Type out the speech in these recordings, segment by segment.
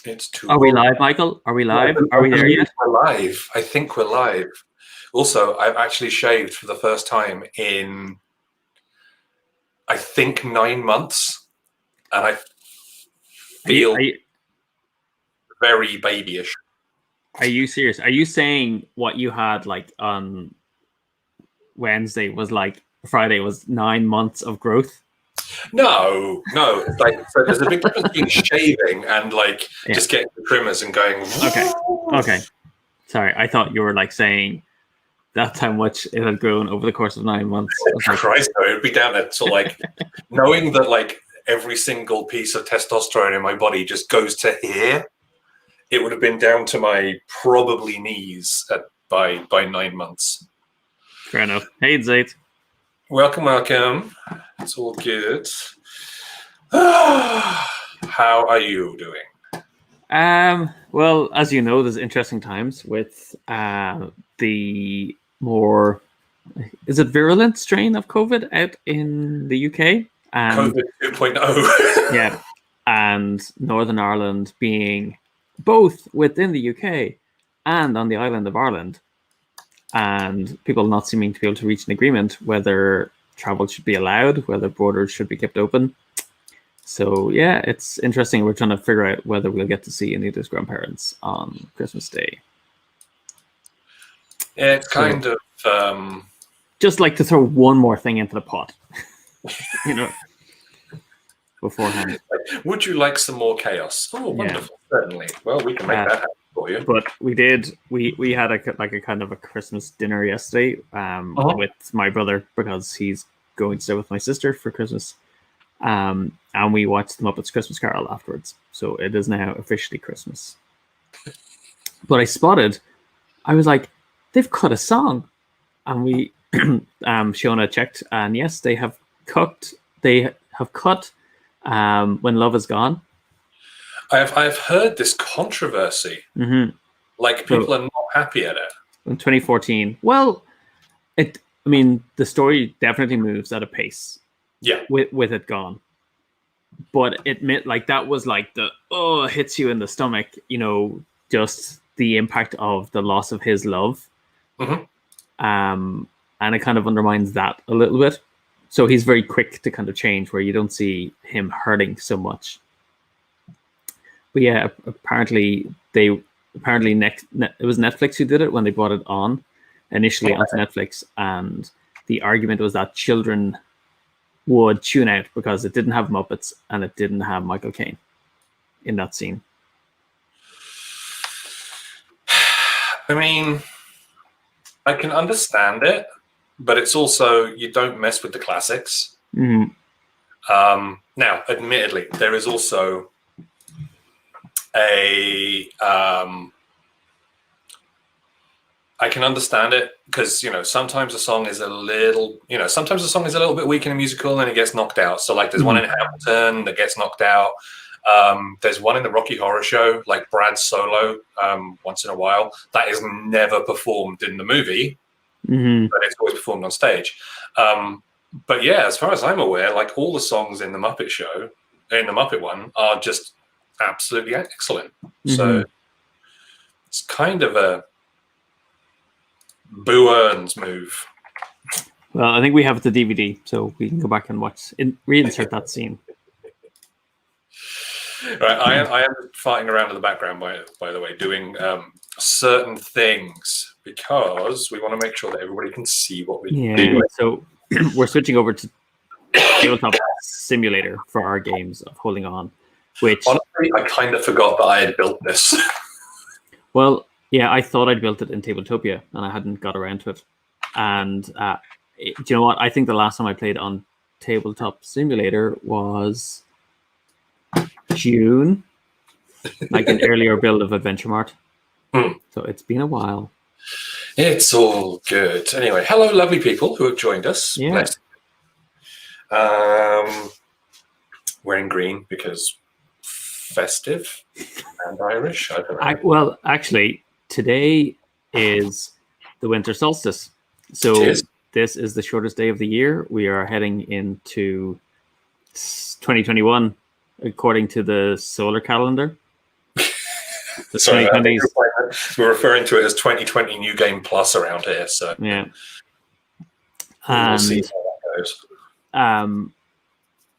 It's too Are we old. live, Michael? Are we I live? bel- Are I we there believe yet? we're live. I think we're live. Also, I've actually shaved for the first time in, I think, 9 months, and I Are you feel are you very babyish. are you serious? Are you saying what you had like on Wednesday was like Friday was 9 months of growth? No, no. It's like, so there's a big difference between shaving and like Yeah. just getting the trimmers and going. Okay. Okay. Sorry, I thought you were like saying that's how much it had grown over the course of 9 months. I was like, Christ, no, it'd be down there to like knowing that like every single piece of testosterone in my body just goes to here. It would have been down to my probably knees by 9 months. fair enough. Hey, Zayt. Welcome, welcome. It's all good. How are you doing? Well, as you know, there's interesting times with the more is it virulent strain of COVID out in the UK, and COVID 2.0. yeah, and Northern Ireland being both within the UK and on the island of Ireland, and people not seeming to be able to reach an agreement whether travel should be allowed, whether borders should be kept open. So yeah, it's interesting. We're trying to figure out whether we'll get to see any of those grandparents on Christmas Day. Yeah, it's So kind of. just like to throw one more thing into the pot, you know, beforehand. Would you like some more chaos? Oh, wonderful! Yeah. Certainly. Well, we can make that happen for you. But we did. We had a kind of a Christmas dinner yesterday with my brother because he's going to stay with my sister for Christmas. And we watched the Muppets Christmas Carol afterwards. So it is now officially Christmas. But I was like, they've cut a song. And we, Shona checked, and yes, they have cut When Love Is Gone. I've heard this controversy. Mm-hmm. Like people are not happy at it. In 2014. Well, I mean, the story definitely moves at a pace. Yeah. With it gone. But that was like it hits you in the stomach, just the impact of the loss of his love. Mm-hmm. And it kind of undermines that a little bit. So he's very quick to kind of change where you don't see him hurting so much. But yeah, apparently it was Netflix who did it when they brought it on initially onto Netflix. And the argument was that children would tune out because it didn't have Muppets and it didn't have Michael Caine in that scene. I mean, I can understand it, but it's also you don't mess with the classics. Mm-hmm. Now, admittedly, there is also I can understand it because sometimes a song is a little bit weak in a musical and it gets knocked out. So like there's one in Hamilton that gets knocked out. There's one in the Rocky Horror Show, like Brad's solo, once in a while, that is never performed in the movie, but it's always performed on stage. But yeah, as far as I'm aware, like all the songs in the Muppet Show, in the Muppet one, are just absolutely excellent. So it's kind of a Boo Earns move. Well, I think we have the DVD, so we can go back and reinsert that scene. Right, I am farting around in the background, by the way, doing certain things because we want to make sure that everybody can see what we're doing. So we're switching over to Tabletop Simulator for our games of Holding On, which honestly, I kind of forgot that I had built this. Well, yeah, I thought I'd built it in Tabletopia and I hadn't got around to it. And do you know what? I think the last time I played on Tabletop Simulator was June, like an earlier build of Adventure Mart. So it's been a while. It's all good. Anyway, hello, lovely people who have joined us. Yeah. Wearing green because festive and Irish. I don't know. Well, actually, today is the winter solstice. So this is the shortest day of the year. We are heading into 2021 according to the solar calendar. The Sorry, I think 2020s. we're referring to it as 2020 New Game Plus around here. So Yeah. we'll see And how that goes.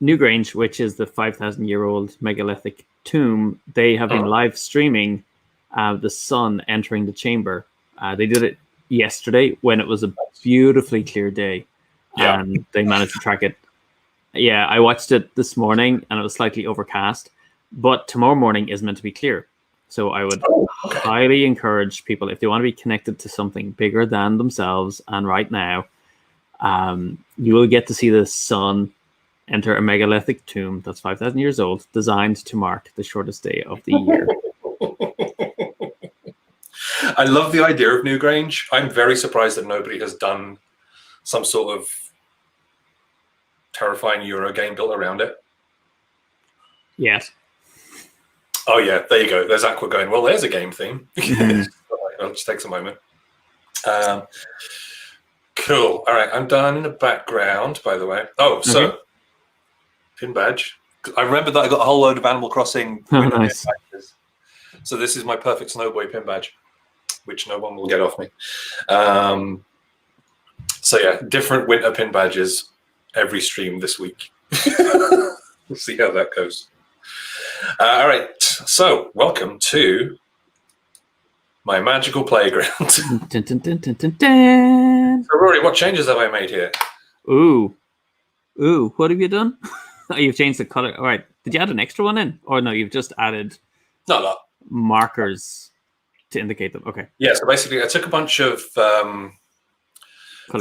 Newgrange, which is the 5,000-year-old megalithic tomb, they have been live streaming the sun entering the chamber. They did it yesterday when it was a beautifully clear day, and they managed to track it. Yeah, I watched it this morning, and it was slightly overcast, but tomorrow morning is meant to be clear. So I would highly encourage people, if they want to be connected to something bigger than themselves, and right now, you will get to see the sun enter a megalithic tomb that's 5,000 years old, designed to mark the shortest day of the year. I love the idea of Newgrange. I'm very surprised that nobody has done some sort of terrifying Euro game built around it. Yes. Oh yeah, there you go. There's Aqua going, well, there's a game theme. It just takes a moment. Cool. All right, I'm done in the background, by the way. Oh, so pin badge. I remember that I got a whole load of Animal Crossing nice. pin badges. So this is my perfect Snowboy pin badge, which no one will get off me. So yeah, different winter pin badges every stream this week. We'll see how that goes. All right, so welcome to my magical playground. Dun, dun, dun, dun, dun, dun. So Rory, what changes have I made here? Ooh, what have you done? Oh, you've changed the color. All right, did you add an extra one in? Or no, you've just added markers to indicate them. Okay. Yeah, so basically I took a bunch of the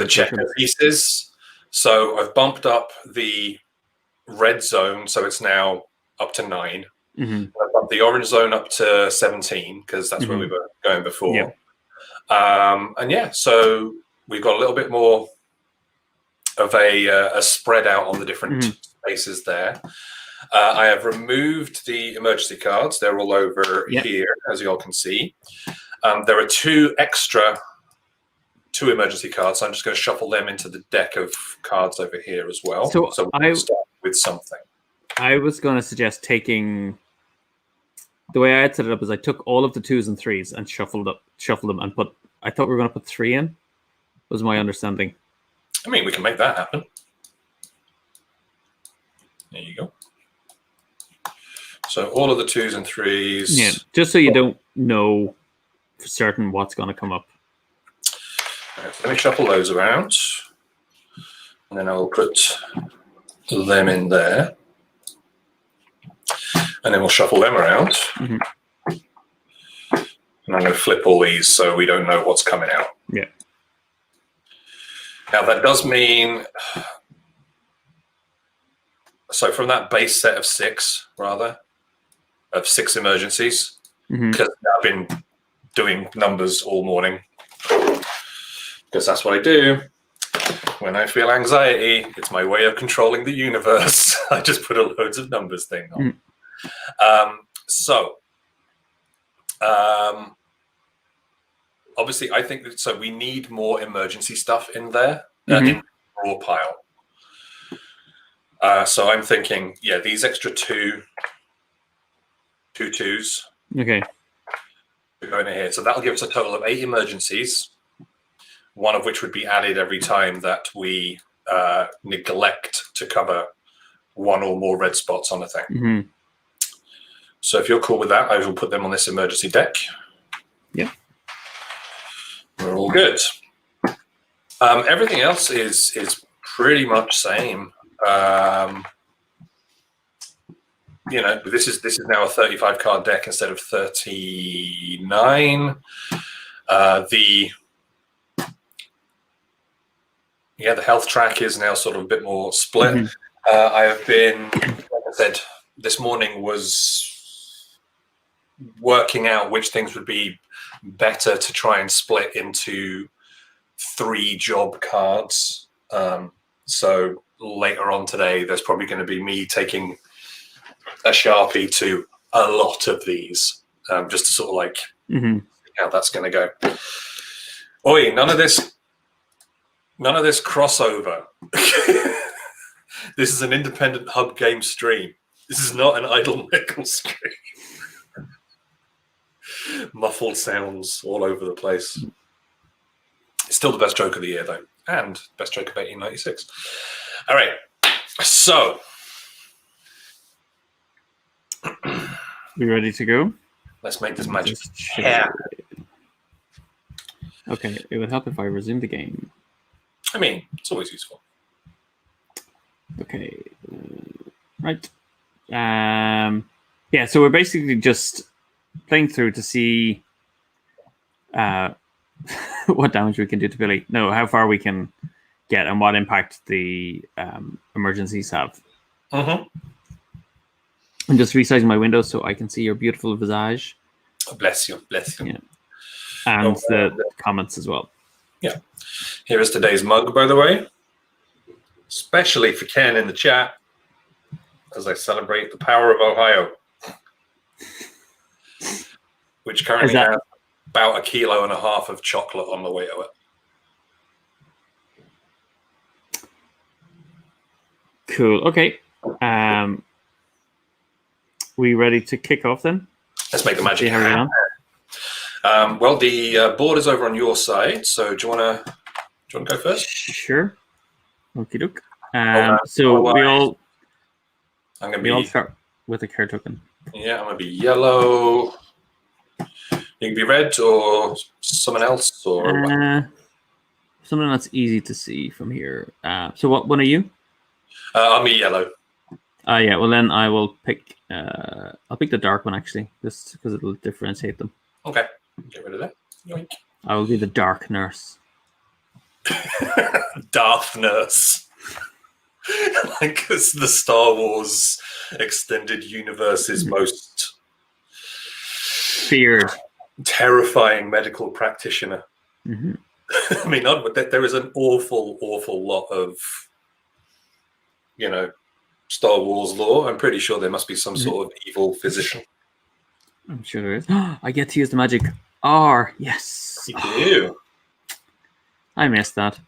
checker pieces. So I've bumped up the red zone, so it's now up to 9. I've bumped the orange zone up to 17 because that's where we were going before. Yep. And yeah, so we've got a little bit more of a spread out on the different spaces there. I have removed the emergency cards. They're all over here, as you all can see. There are 2 emergency cards. So I'm just going to shuffle them into the deck of cards over here as well. So we'll start with something. I was going to suggest taking... The way I had set it up is I took all of the 2s and 3s and shuffled them and put... I thought we were going to put 3 in, was my understanding. I mean, we can make that happen. There you go. So all of the 2s and 3s. Yeah, just so you don't know for certain what's going to come up. Right, let me shuffle those around. And then I'll put them in there. And then we'll shuffle them around. And I'm going to flip all these so we don't know what's coming out. Yeah. Now that does mean... So from that base set of 6, rather, of 6 emergencies, because I've been doing numbers all morning, because that's what I do. When I feel anxiety, it's my way of controlling the universe. I just put a loads of numbers thing on. Obviously, I think that, so we need more emergency stuff in there, in the raw pile. So I'm thinking, yeah, these extra 2 2s. Okay. We're going here. So that'll give us a total of 8 emergencies, one of which would be added every time that we neglect to cover 1 or more red spots on a thing. So if you're cool with that, I will put them on this emergency deck. Yeah. We're all good. Everything else is pretty much same. You know, this is now a 35 card deck instead of 39. The health track is now sort of a bit more split. I have been, like I said, this morning was working out which things would be better to try and split into 3 job cards. So later on today, there's probably going to be me taking a Sharpie to a lot of these, just to sort of like see how that's going to go. Oi, none of this crossover. This is an independent hub game stream. This is not an Idle Michael stream. muffled sounds all over the place. It's still the best joke of the year, though, and best joke of 1896. All right, so We ready to go? let's make this magic. Yeah. Okay, it would help if I resume the game. I mean, it's always useful. Okay, right. Yeah, so we're basically just playing through to see what damage we can do to Billy. No, how far we can get and what impact the emergencies have. Mm-hmm. I'm just resizing my window so I can see your beautiful visage. Bless you, bless you. Yeah. And the comments as well. Yeah. Here is today's mug, by the way. Especially for Ken in the chat, as I celebrate the power of Ohio, which currently has about 1.5 kilos of chocolate on the way to it. Cool. Okay. We ready to kick off then? Let's make the magic happen. Well, the board is over on your side, so do you want to go first? Sure. Okie doke. I'm gonna we all start with a care token. Yeah, I'm gonna be yellow. You can be red or someone else, or something that's easy to see from here. So what one are you? I'll be yellow. Yeah. Well, then I will pick. I'll pick the dark one actually, just because it'll differentiate them. Okay. Get rid of that. Yoink. I will be the dark nurse. Darth Nurse. Like it's the Star Wars extended universe's most feared, terrifying medical practitioner. Mm-hmm. I mean, there is an awful lot of, Star Wars lore. I'm pretty sure there must be some sort of evil physician. I'm sure there is. I get to use the magic R. Yes. You do. I missed that.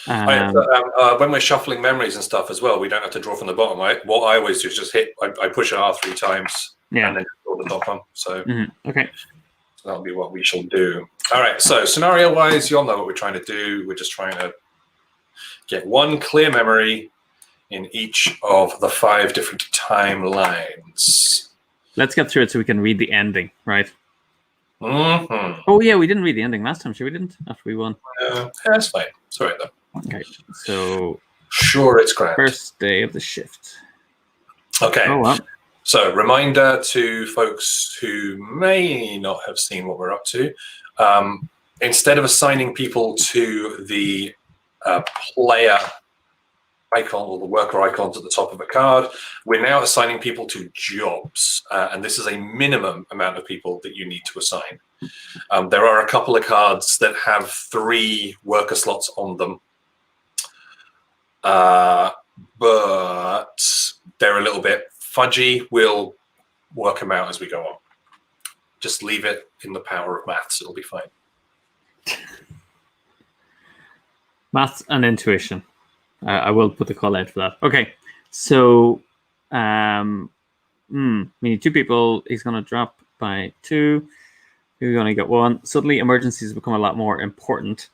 When we're shuffling memories and stuff as well, we don't have to draw from the bottom, right? What I always do is just hit. I push R 3 times, and then draw the top one. So okay, so that'll be what we shall do. All right. So scenario-wise, you all know what we're trying to do. We're just trying to get one clear memory in each of the 5 different timelines. Let's get through it so we can read the ending, right? Mm-hmm. Oh yeah, we didn't read the ending last time, sure we didn't? After we won. That's fine. Sorry though. Okay, so sure, it's grand. First day of the shift. Okay. Oh well. So reminder to folks who may not have seen what we're up to. Instead of assigning people to the player icon or the worker icons at the top of a card, we're now assigning people to jobs, and this is a minimum amount of people that you need to assign. There are a couple of cards that have 3 worker slots on them, but they're a little bit fudgy. We'll work them out as we go on. Just leave it in the power of maths, it'll be fine. Maths and intuition. I will put the call out for that. Okay, so we need 2 people. He's going to drop by 2. We've only got 1. Suddenly, emergencies become a lot more important.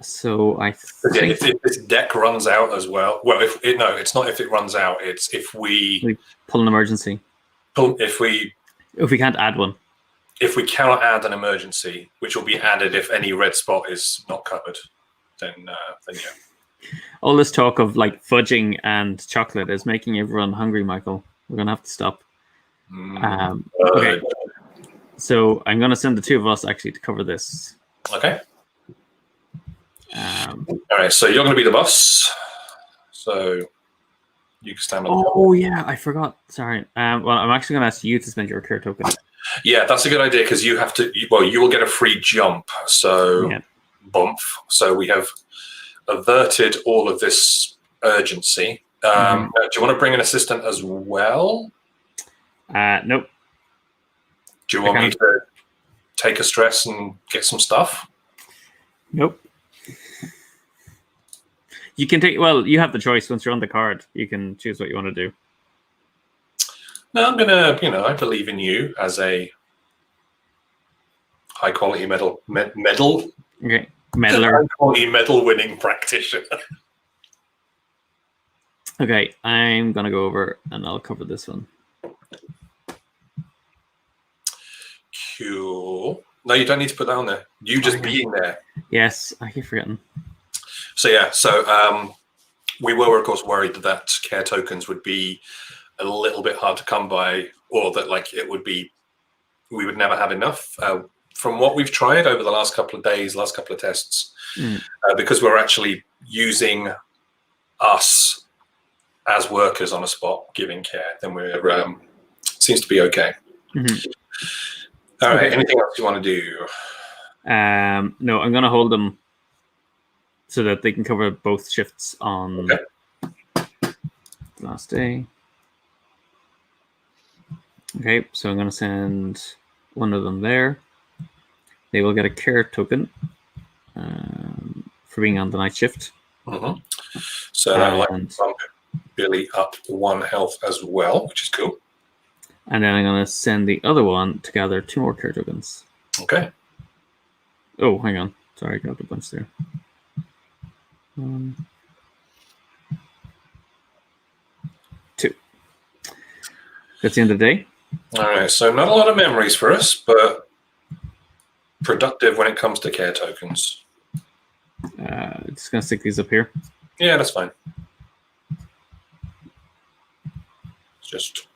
So I think if this deck runs out as well. Well, it's not if it runs out. It's if we pull an emergency. If we can't add one. If we cannot add an emergency, which will be added if any red spot is not covered, then yeah. All this talk of like fudging and chocolate is making everyone hungry, Michael. We're gonna have to stop. Okay, so I'm gonna send the 2 of us actually to cover this. Okay. All right, so you're gonna be the boss. So you can stand on. Oh yeah, I forgot. Sorry. Well, I'm actually gonna ask you to spend your care token. Yeah, that's a good idea because you have to. Well, you will get a free jump. So bump. So we have averted all of this urgency. Do you want to bring an assistant as well? Nope. Do you want me to take a stress and get some stuff? Nope. You can take. Well, you have the choice. Once you're on the card, you can choose what you want to do. No, I'm gonna. I believe in you as a high quality medal. Okay, meddler. High quality medal winning practitioner. Okay, I'm gonna go over and I'll cover this one. Cool. No, you don't need to put that on there. You just being there. Yes, I keep forgetting. So yeah, so we were of course worried that care tokens would be a little bit hard to come by, or that like it would be, we would never have enough. From what we've tried over the last couple of days, last couple of tests, because we're actually using us as workers on a spot giving care, then we're seems to be okay. All right. Anything else you want to do? No, I'm gonna hold them so that they can cover both shifts on the last day. Okay, so I'm gonna send one of them there. They will get a care token for being on the night shift. So that will bump Billy up 1 health as well, which is cool. And then I'm going to send the other one to gather 2 more care tokens. Okay. Oh, hang on. Sorry, I grabbed a bunch there. 2. That's the end of the day. All right. So not a lot of memories for us, but productive when it comes to care tokens. Just going to stick these up here. Yeah, that's fine. Just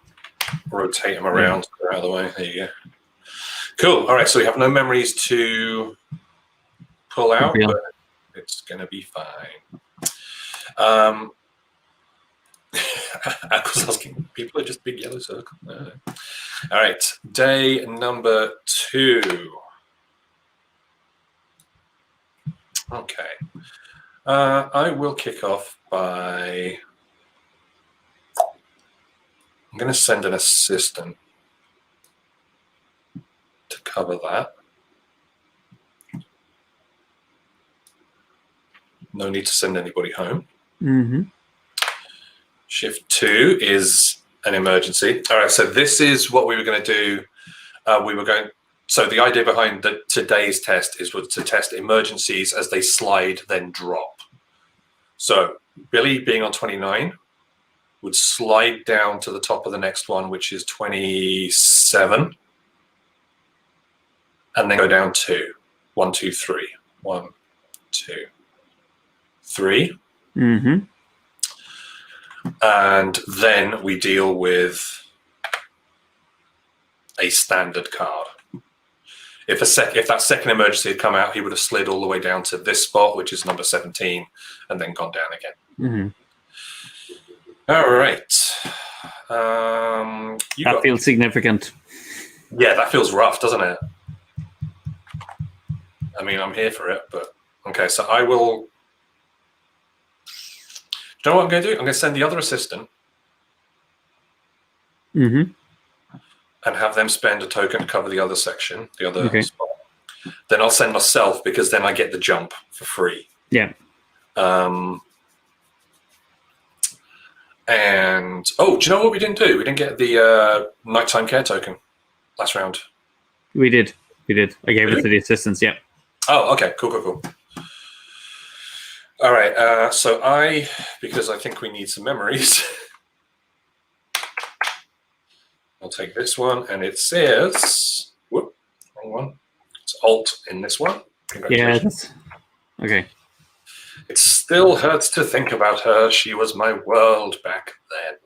rotate them around out of the way. There you go. Cool. All right. So we have no memories to pull out, but it's going to be fine. I was asking, people are just big yellow circle. All right. Day number 2. Okay. I will kick off by... I'm going to send an assistant to cover that. No need to send anybody home. Shift 2 is an emergency. All right, so this is what we were going to do. So the idea behind today's test was to test emergencies as they slide, then drop. So Billy, being on 29, would slide down to the top of the next one, which is 27, and then go down 2. 1, 2, 3. 1, 2, 3. And then we deal with a standard card. If that second emergency had come out, he would have slid all the way down to this spot, which is number 17, and then gone down again. All right. That feels significant. Yeah, that feels rough, doesn't it? I mean, I'm here for it, but okay. So I will. Do you know what I'm going to do? I'm going to send the other assistant. And have them spend a token to cover the other section, the other spot. Then I'll send myself, because then I get the jump for free. Yeah. And do you know what we didn't do? We didn't get the nighttime care token last round. We did. I gave it to the assistants. Yeah. Oh, okay. Cool. All right. So because I think we need some memories. I'll take this one, and it says, whoop, wrong one. It's Alt in this one. Congratulations. Yeah, okay. It still hurts to think about her. She was my world back then.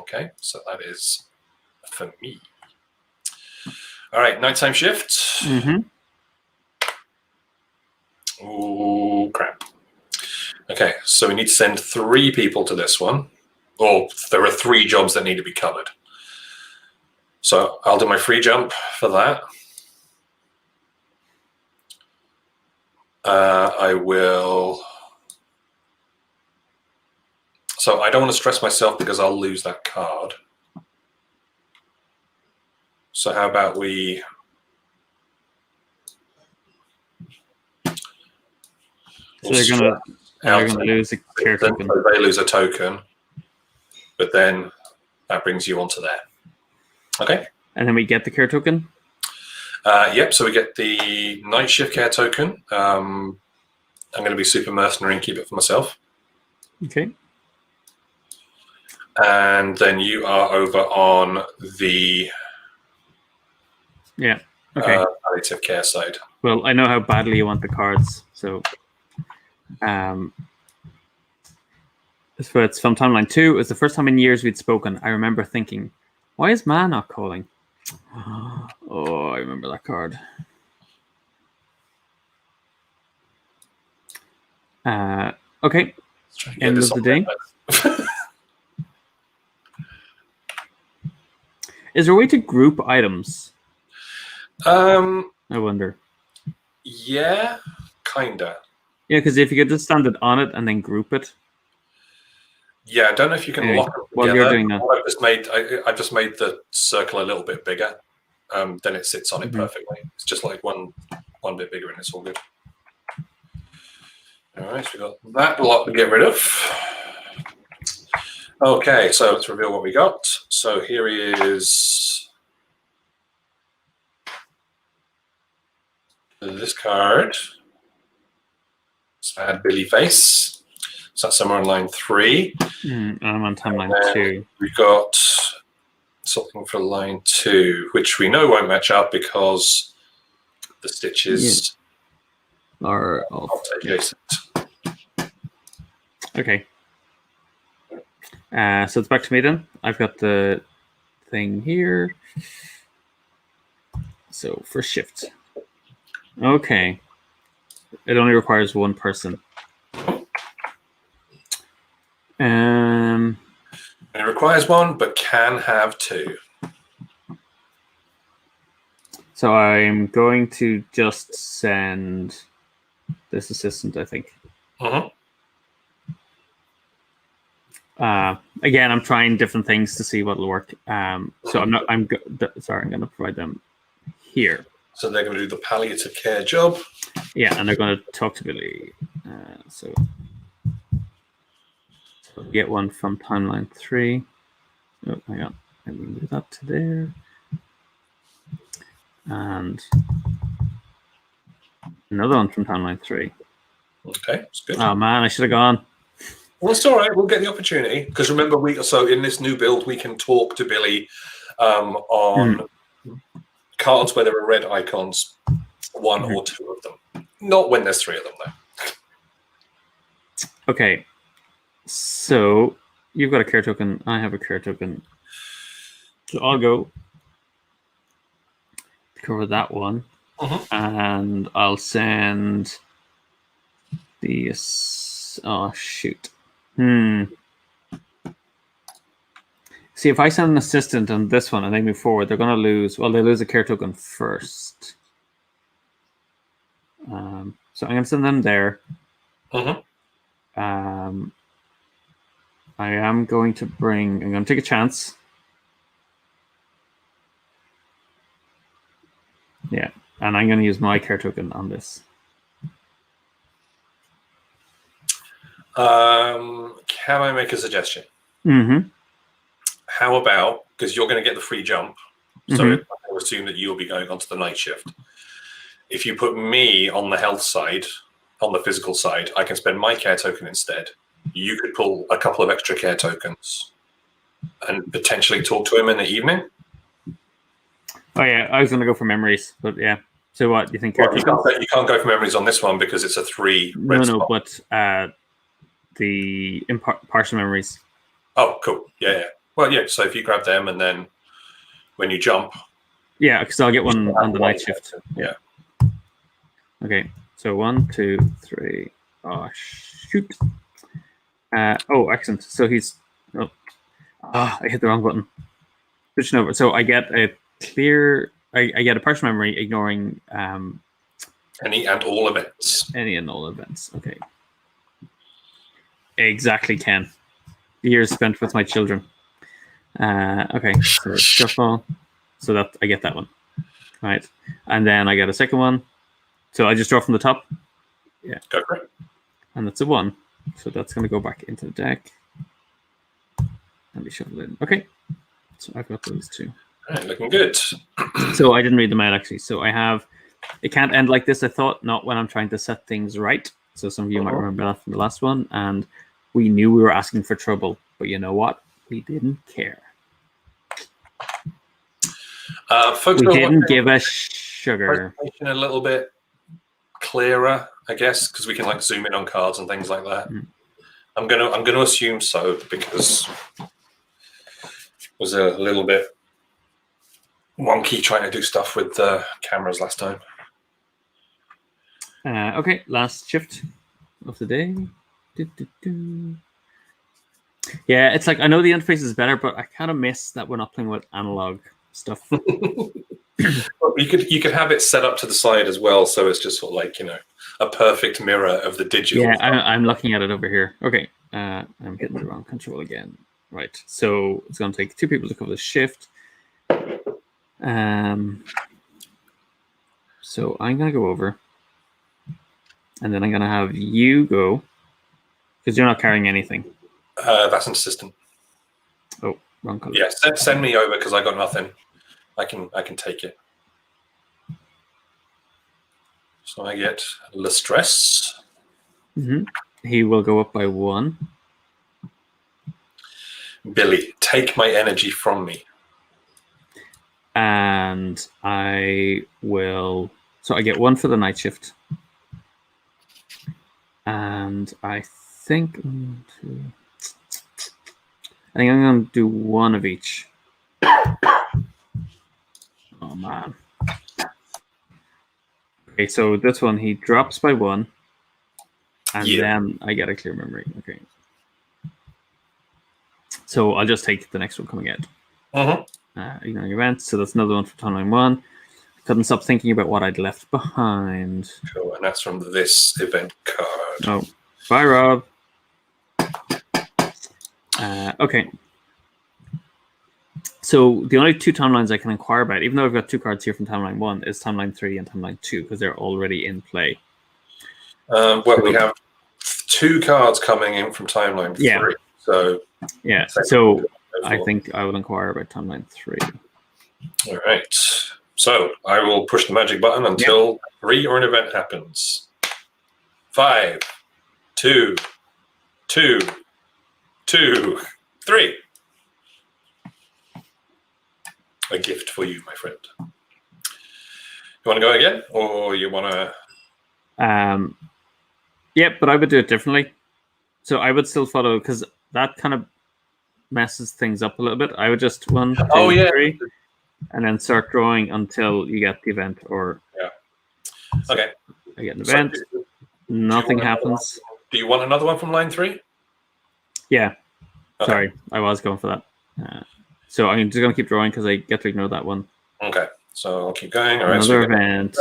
Okay, so that is for me. All right, nighttime shift. Oh, crap. Okay, so we need to send 3 people to this one. Or there are 3 jobs that need to be covered. So I'll do my free jump for that. I will. So I don't want to stress myself because I'll lose that card. So how about we. So they're gonna lose a care token. So they lose a token, but then that brings you onto there. Okay. And then we get the care token? Yep, so we get the night shift care token. I'm going to be super mercenary and keep it for myself. Okay. And then you are over on the Okay. palliative care side. Well, I know how badly you want the cards, so it's from timeline 2. It was the first time in years we'd spoken. I remember thinking, why is Ma not calling? Oh, I remember that card. Okay. End of the day. Is there a way to group items? I wonder. Yeah, kinda. Yeah, because if you could just stand it on it and then group it. Yeah, I don't know if you can lock them together. While you're doing that, I've just made the circle a little bit bigger. Then it sits on it perfectly. It's just like one bit bigger, and it's all good. All right, so we got that lot to get rid of. Okay, so let's reveal what we got. So here is this card. Sad Billy Face. So that's somewhere on line 3. I'm on timeline 2. We've got something for line 2, which we know won't match up because the stitches are off. Adjacent. Okay. So it's back to me then. I've got the thing here. So for shift. Okay. It only requires one person. It requires one, but can have 2. So I'm going to just send this assistant, I think. Again, I'm trying different things to see what will work. So I'm going to provide them here. So they're going to do the palliative care job. Yeah, and they're going to talk to Billy. So get one from timeline 3. Oh, hang on. Let me move that to there. And another one from timeline 3. Okay, that's good. Oh man, I should have gone. Well, it's all right. We'll get the opportunity because remember, so in this new build, we can talk to Billy on cards where there are red icons, 1 or 2 of them. Not when there's 3 of them, though. Okay, so you've got a care token. I have a care token. So I'll go cover that one, and I'll send the. Oh shoot. See, if I send an assistant on this one and they move forward, they're going to lose. Well, they lose a care token first. So I'm going to send them there. I am going to bring. I'm going to take a chance. Yeah, and I'm going to use my care token on this. Can I make a suggestion? How about, because you're going to get the free jump, so I will assume that you'll be going onto the night shift. If you put me on the health side, on the physical side, I can spend my care token instead. You could pull a couple of extra care tokens and potentially talk to him in the evening. Oh yeah, I was going to go for memories, but yeah. So what do you think? Well, you can't go for memories on this one because it's a 3 red spot. But the partial memories. Oh, cool. Yeah. Well, yeah. So if you grab them and then when you jump. Yeah, because I'll get one on the night shift. Yeah. Okay. So 1, 2, 3. Oh shoot. Excellent. So he's. I hit the wrong button. Switching over. So I get a clear. I get a partial memory ignoring any and all events. Any and all events. Okay. Exactly, Ken. Years spent with my children. Okay, so shuffle. So that I get that one. All right. And then I get a second one. So I just draw from the top. Yeah. Go for it. And that's a 1. So that's going to go back into the deck. And be shuffled in. Okay. So I've got those 2. All right, looking good. So I didn't read them out actually. So I have, it can't end like this. I thought not when I'm trying to set things right. So some of you might remember that from the last one. And we knew we were asking for trouble, but you know what? We didn't care. Folks, we didn't give a sugar. A little bit clearer, I guess, because we can like zoom in on cards and things like that. I'm gonna assume so because it was a little bit wonky trying to do stuff with the cameras last time. Okay, last shift of the day. Yeah, it's like I know the interface is better, but I kind of miss that we're not playing with analog stuff. You could have it set up to the side as well, so it's just sort of like, you know, a perfect mirror of the digital. Yeah, I'm looking at it over here. Okay, I'm hitting the wrong control again. Right, so it's going to take 2 people to cover the shift. So I'm going to go over, and then I'm going to have you go, because you're not carrying anything. That's an assistant. Oh, wrong color. Yeah, send me over because I got nothing. I can take it. So I get Le Stress. He will go up by 1. Billy, take my energy from me. And I will. So I get 1 for the night shift. And I think I'm going to do 1 of each. Oh, man. Okay, so this one, he drops by 1. And then I get a clear memory. Okay. So I'll just take the next one coming out. Ignoring events. So that's another one for timeline 1. Couldn't stop thinking about what I'd left behind. Cool, and that's from this event card. Oh, bye, Rob. Okay. So the only 2 timelines I can inquire about, even though I've got 2 cards here from timeline 1, is timeline 3 and timeline 2 because they're already in play. Well, we have 2 cards coming in from timeline 3. So yeah. So I think I will inquire about timeline 3. All right. So I will push the magic button until 3 or an event happens. 5, 2, 2, 2, 3. A gift for you, my friend. You want to go again, or you want to? Yeah, but I would do it differently. So I would still follow because that kind of messes things up a little bit. I would just 1, 2, 3, and then start drawing until you get the event. Or okay, I get an event. Nothing happens. Do you want another one from line 3? Yeah. Okay. Sorry, I was going for that. So I'm just going to keep drawing because I get to ignore that one. Okay, so I'll keep going. All right, another event.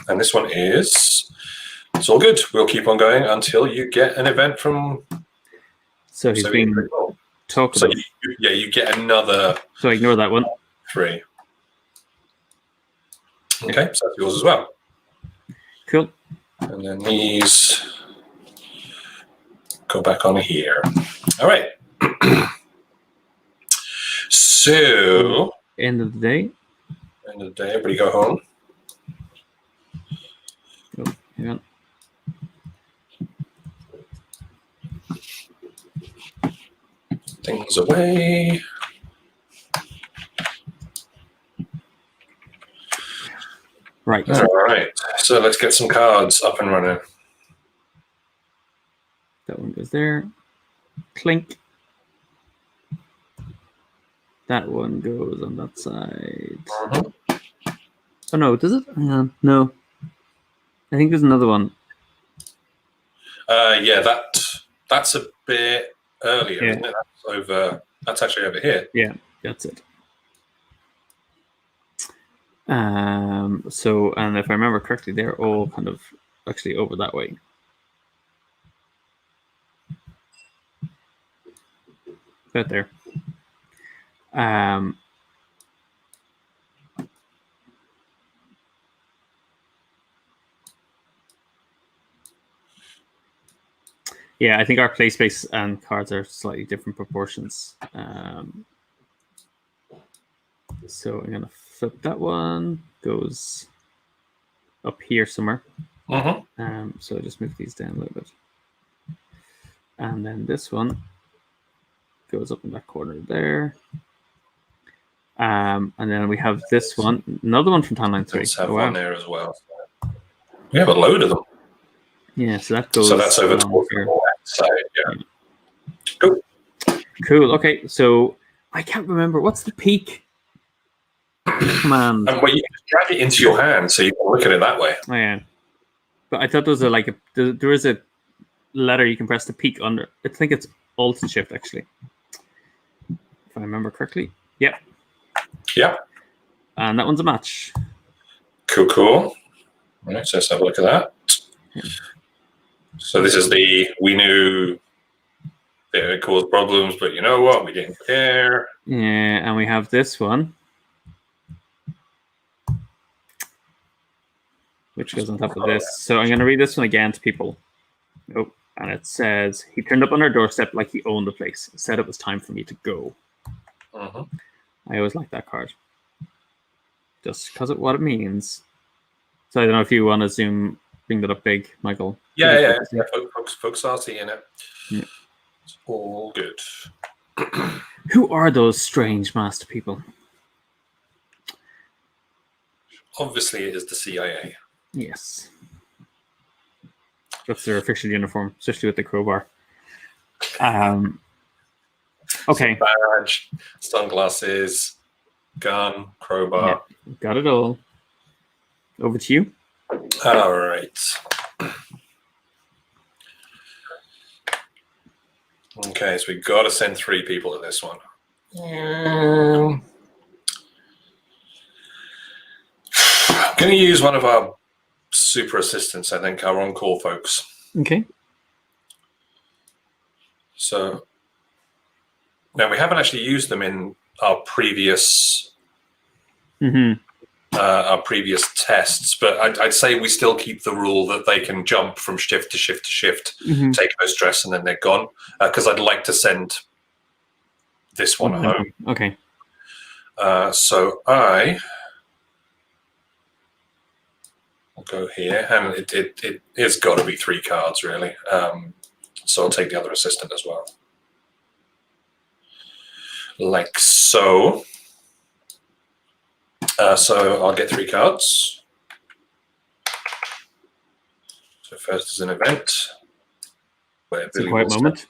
And this one is, it's all good. We'll keep on going until you get an event from. So he's being talked about. You get another. So ignore that one. 3. Okay, so that's yours as well. Cool. And then these go back on here. All right. So end of the day. End of the day. Everybody go home. Oh, hang on. Things away. Right. All right. So let's get some cards up and running. That one goes there. Clink. That one goes on that side. Oh no, does it? Hang on. No. I think there's another one. Yeah, that's a bit earlier, isn't it? That's actually over here. Yeah, that's it. So, and if I remember correctly, they're all kind of actually over that way. Right there. Yeah, I think our play space and cards are slightly different proportions. So I'm gonna flip that one. Goes up here somewhere. So just move these down a little bit. And then this one goes up in that corner there. And then we have this one, another one from Timeline 3. Let's have one there as well. We have a load of them. Yeah, so that goes. So that's over towards the left side. Yeah. Cool. Cool. Okay, so I can't remember what's the peak command. And well, you can drag it into your hand, so you can look at it that way. Oh yeah, but I thought there was there is a letter you can press the peak under. I think it's Alt and Shift actually, if I remember correctly. Yep. Yeah. And that one's a match. Cool. All right, so let's have a look at that. Yeah. So this is we knew that it caused problems, but you know what? We didn't care. Yeah, and we have this one, which goes on top of this. So I'm going to read this one again to people. Oh, and it says, he turned up on our doorstep like he owned the place. Said it was time for me to go. I always like that card. Just because of what it means. So I don't know if you want to bring that up big, Michael. Yeah. Folks are seeing it. Yeah. It's all good. Who are those strange master people? Obviously, it is the CIA. Yes. That's their official uniform, especially with the crowbar. Okay. Badge, sunglasses, gun, crowbar. Yeah, got it all. Over to you. All right. Okay, so we've got to send 3 people to this one. I'm going to use one of our super assistants, I think, our on-call folks. Okay. So now we haven't actually used them in our previous tests, but I'd say we still keep the rule that they can jump from shift to shift to shift, take no stress, and then they're gone. Because I'd like to send this one home. Okay. So I will go here, and it's got to be 3 cards, really. So I'll take the other assistant as well. Like so. So I'll get 3 cards. So first is an event. Where it's a quiet moment.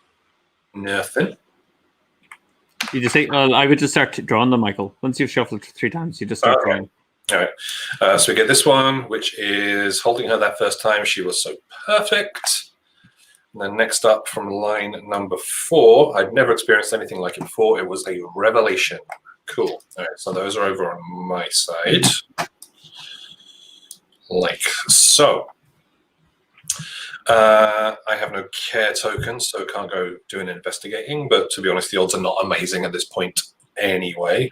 Nothing. You just say, I would just start drawing them, Michael. Once you've shuffled 3 times, you just start drawing. All right. So we get this one, which is holding her that first time. She was so perfect. And then next up from line number 4, I've never experienced anything like it before. It was a revelation. Cool. All right, so those are over on my side. Like so. I have no care tokens, so can't go doing investigating. But to be honest, the odds are not amazing at this point anyway.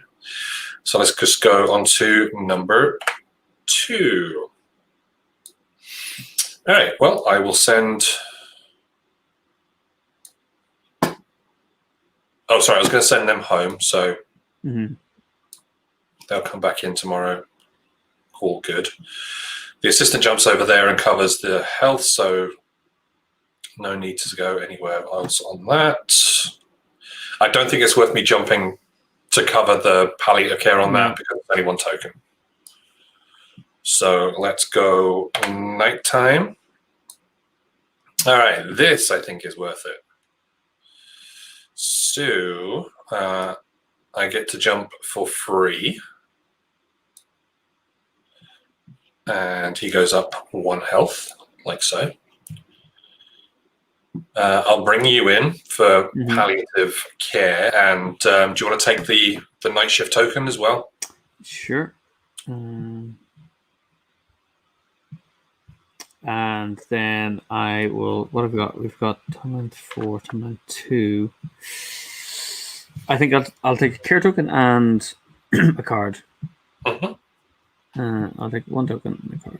So let's just go on to number 2. All right, well, I will send... Oh, sorry, I was going to send them home, so they'll come back in tomorrow. All good. The assistant jumps over there and covers the health, so no need to go anywhere else on that. I don't think it's worth me jumping to cover the palliative care on that because it's only 1 token. So let's go nighttime. All right, this I think is worth it. So I get to jump for free. And he goes up 1 health, like so. I'll bring you in for palliative care. And do you want to take the night shift token as well? Sure. And then I will. What have we got? We've got timeline 4, timeline 2. I think I'll take a care token and a card. I'll take 1 token and a card.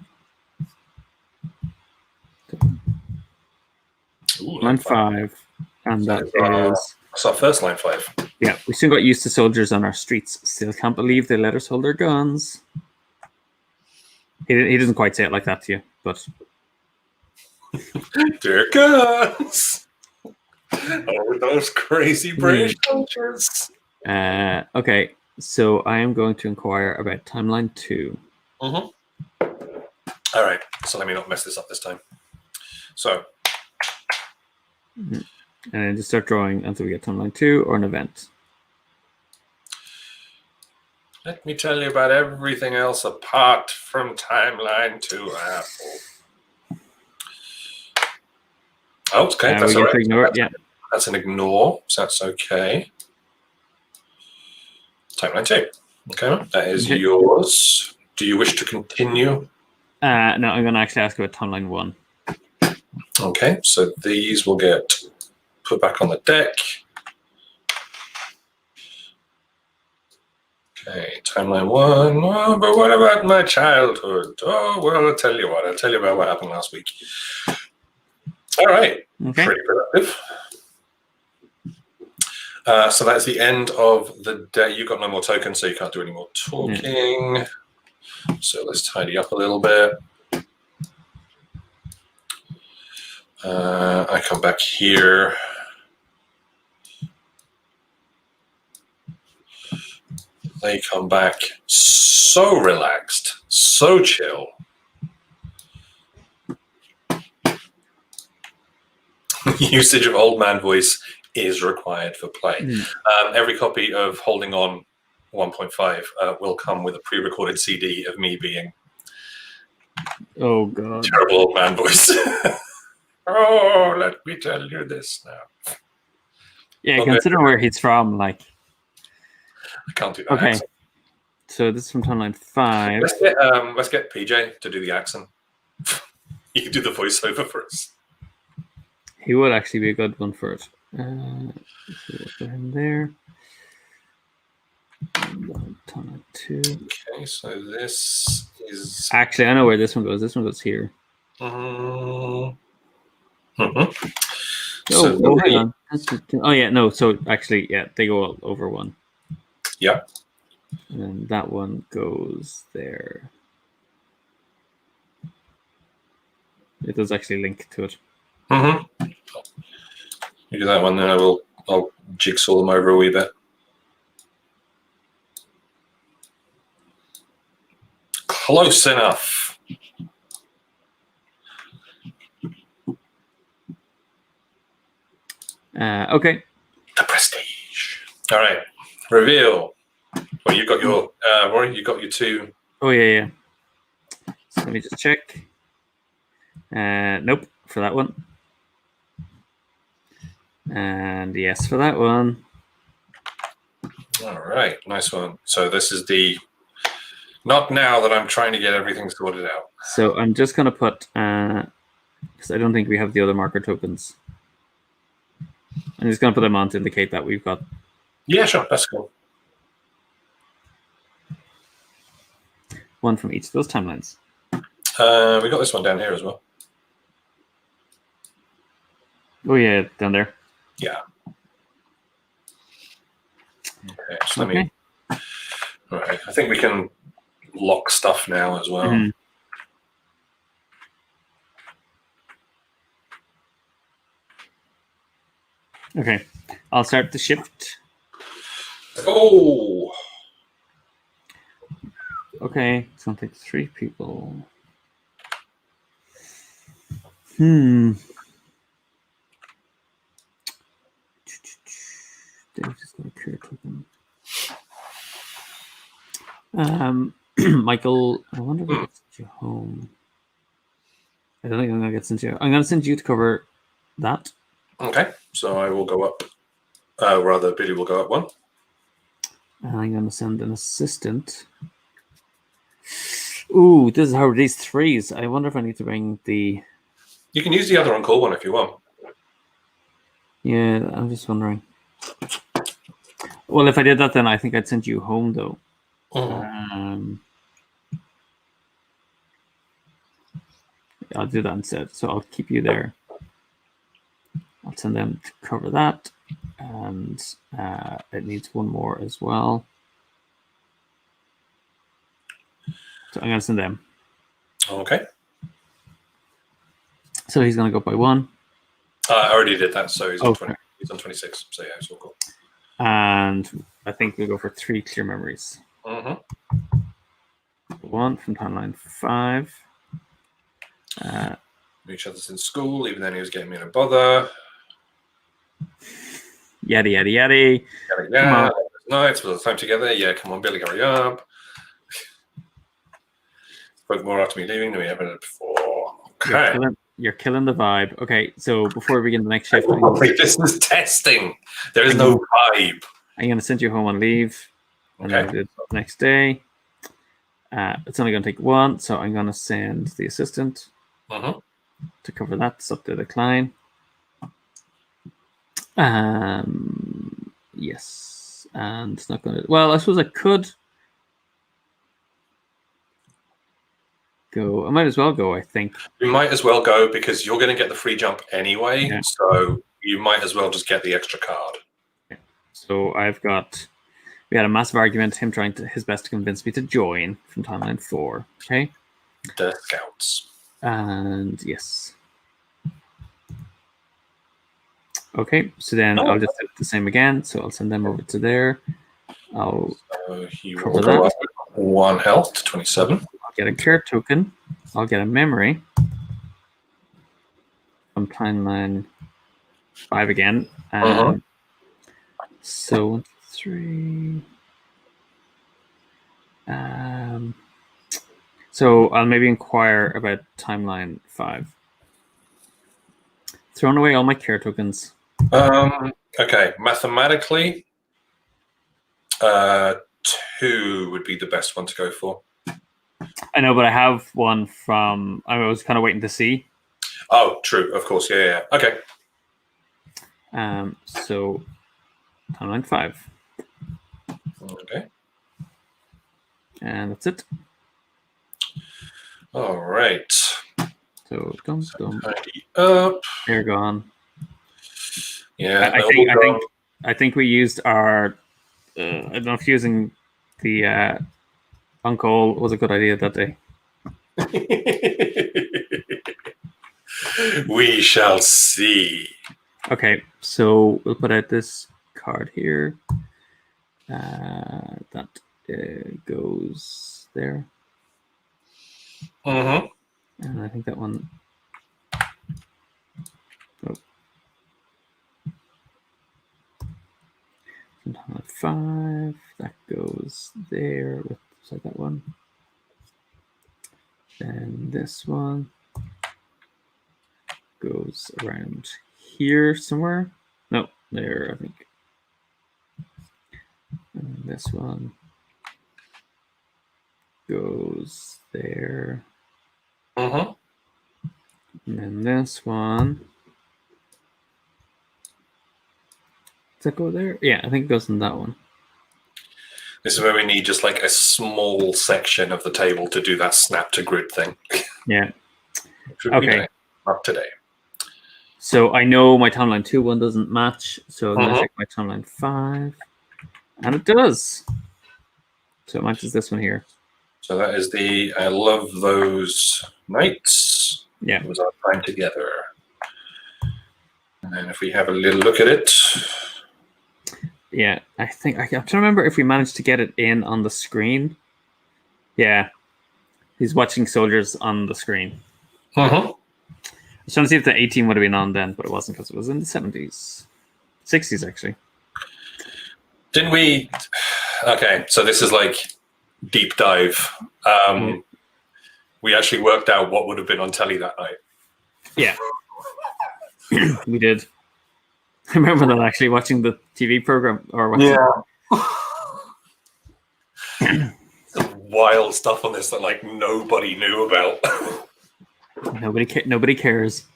Ooh, line 5, and that is. That's our first line 5. Yeah, we soon got used to soldiers on our streets. Still can't believe they let us hold their guns. He doesn't quite say it like that to you, but Dear guns. Oh, those crazy British soldiers. Okay, so I am going to inquire about timeline 2. All right, so let me not mess this up this time. So, and then just start drawing until we get timeline 2 or an event. let me tell you about everything else apart from timeline 2 Apple. Oh, okay, that's all right. Ignore it, yeah. That's an ignore, so that's okay. Timeline 2. Okay, that is yours. Do you wish to continue? No, I'm going to actually ask about timeline 1. Okay, so these will get put back on the deck. Okay, timeline 1. Oh, but what about my childhood? Oh, well, I'll tell you what. I'll tell you about what happened last week. All right, okay. Pretty productive. So that's the end of the day. You've got no more tokens, so you can't do any more talking. Yeah. So let's tidy up a little bit. I come back here. They come back so relaxed, so chill. Usage of old man voice is required for play. Every copy of Holding On 1.5 will come with a pre-recorded CD of me being oh god terrible old man voice. Oh, let me tell you this now. Yeah, okay. Considering where he's from, like I can't do that. Okay, accent. So this is from timeline 5. Let's get PJ to do the accent. You can do the voiceover for us. He would actually be a good one for it. Let's put him there. Timeline 2. Okay, so this is actually I know where this one goes. This one goes here. So hang on. Oh yeah, no. So actually, yeah, they go over 1. Yeah. And that one goes there. It does actually link to it. You do that one, then I'll jigsaw them over a wee bit. Close enough. Okay. The prestige. All right. Reveal. Well, you got your Rory. You got your 2. Oh yeah. So let me just check. Nope for that one. And yes for that one. All right, nice one. So this is the not now that I'm trying to get everything sorted out. So I'm just gonna put because I don't think we have the other marker tokens. I'm just gonna put them on to indicate that we've got. Yeah, sure, that's cool. One from each of those timelines. We got this one down here as well. Oh yeah, down there. Yeah. Okay, so let me. All right, I think we can lock stuff now as well. Okay, I'll start the shift. Oh. Okay, it's gonna take 3 people. They've just got a pure token. Michael, I wonder if I get sent you home. I don't think I'm gonna get sent you. I'm gonna send you to cover that. Okay, so I will go up. Rather, Billy will go up 1. And I'm gonna send an assistant. Ooh, this is how these 3s. I wonder if I need to bring the. You can use the other on-call one if you want. Yeah, I'm just wondering. Well, if I did that, then I think I'd send you home, though. I'll do that instead. So I'll keep you there. I'll send them to cover that. and it needs one more as well. So I'm going to send them. Okay. So he's going to go by 1. I already did that, so he's on Okay. 20. He's on 26. So yeah, it's all cool. And I think we'll go for 3 clear memories. Mm-hmm. 1 from timeline 5. Each other's in school, even then he was getting me in a bother. Yaddy, yaddy, yaddy. Yeah, nights for the time together. Yeah, come on, Billy, hurry up. Spoke more after me leaving than we ever did before. Okay. You're killing the vibe. Okay, so before we begin the next shift, this is testing. There is no vibe. I'm going to send you home on leave. And then the next day. It's only going to take 1, so I'm going to send the assistant to cover that subject decline. Yes, and it's not going to. Well, I suppose I could go. I might as well go. I think you might as well go because you're going to get the free jump anyway. Yeah. So you might as well just get the extra card. Yeah. So we had a massive argument. Him trying his best to convince me to join from timeline 4. Okay. The Scouts. And yes. Okay, so then I'll just do the same again. So I'll send them over to there. I'll cover that. 1 health to 27. I'll get a care token. I'll get a memory from timeline 5 again. So 3. So I'll maybe inquire about timeline 5. Thrown away all my care tokens. Okay, mathematically, 2 would be the best one to go for. I know, but I have one from. I was kind of waiting to see. Oh, true. Of course, yeah. Okay. So timeline 5. Okay. And that's it. All right. So dum. Tidy up. They're gone. Yeah, I think we used our. I don't know if using the uncle was a good idea that day. We shall see. Okay, so we'll put out this card here. That goes there. Mm-hmm. And I think that one. Oh. 5. That goes there with that one. Then this one goes around here somewhere. No, there, I think. And this one goes there. Mm-hmm. And then this one. Does that go there? Yeah, I think it goes in that one. This is where we need just like a small section of the table to do that snap to grid thing. Yeah. Okay. Not today. So I know my timeline 2 one doesn't match. So I'm going to check my timeline 5. And it does. So it matches this one here. So that is the I love those nights. Yeah. It was our time together. And then if we have a little look at it. Yeah, I think I'm trying to remember if we managed to get it in on the screen. Yeah. He's watching soldiers on the screen. I was trying to see if the 18 would have been on then, but it wasn't because it was in the 70s. 60s, actually. Didn't we? Okay, so this is like deep dive. We actually worked out what would have been on telly that night. Yeah. We did. I remember that actually watching the TV program or watching wild stuff on this that like nobody knew about. Nobody cares.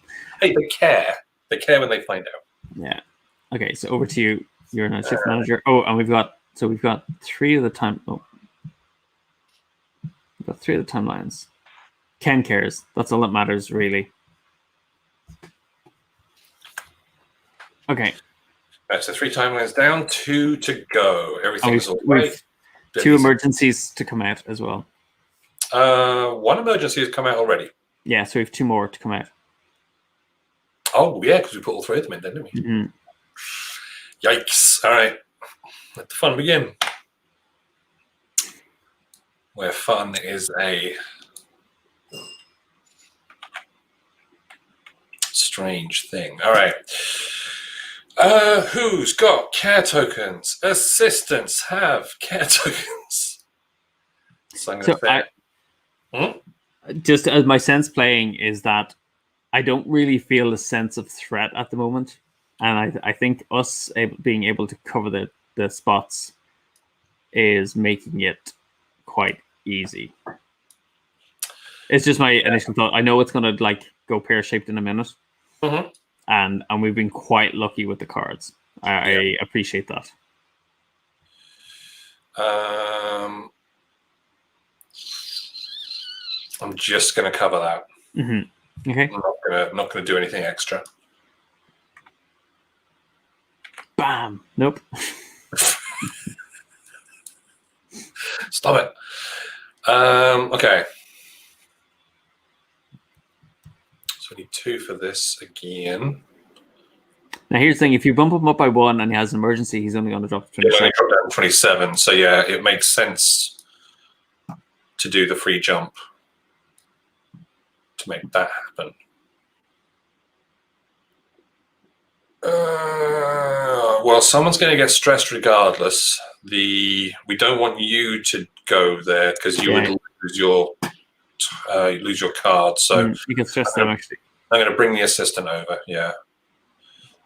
Hey, they care. They care when they find out. Yeah. Okay, so over to you. You're a shift manager. Oh, and we've got 3 of the time. Oh, we've got 3 of the timelines. Ken cares. That's all that matters, really. Okay. Right, so 3 timelines down, 2 to go. Everything's all right. We've 2 emergencies to come out as well. 1 emergency has come out already. Yeah, so we have 2 more to come out. Oh, yeah, because we put all 3 of them in, didn't we? Mm-hmm. Yikes. All right. Let the fun begin. Where fun is a strange thing. All right. Who's got care tokens? Assistants have care tokens. So just as my sense playing is that I don't really feel a sense of threat at the moment, and I think us being able to cover the spots is making it quite easy. It's just my initial thought. I know it's going to like go pear-shaped in a minute, and we've been quite lucky with the cards. I appreciate that. I'm just going to cover that. Mm-hmm. Okay. I'm not going to do anything extra. Bam. Nope. Stop it. Okay. So we need 2 for this again. Now here's the thing: if you bump him up by 1 and he has an emergency, he's only going to drop to 27. He's only drop down to 27. So yeah, it makes sense to do the free jump to make that happen. Well, someone's going to get stressed regardless. We don't want you to go there because you would lose your card. So you can stress them actually. I'm going to bring the assistant over. Yeah,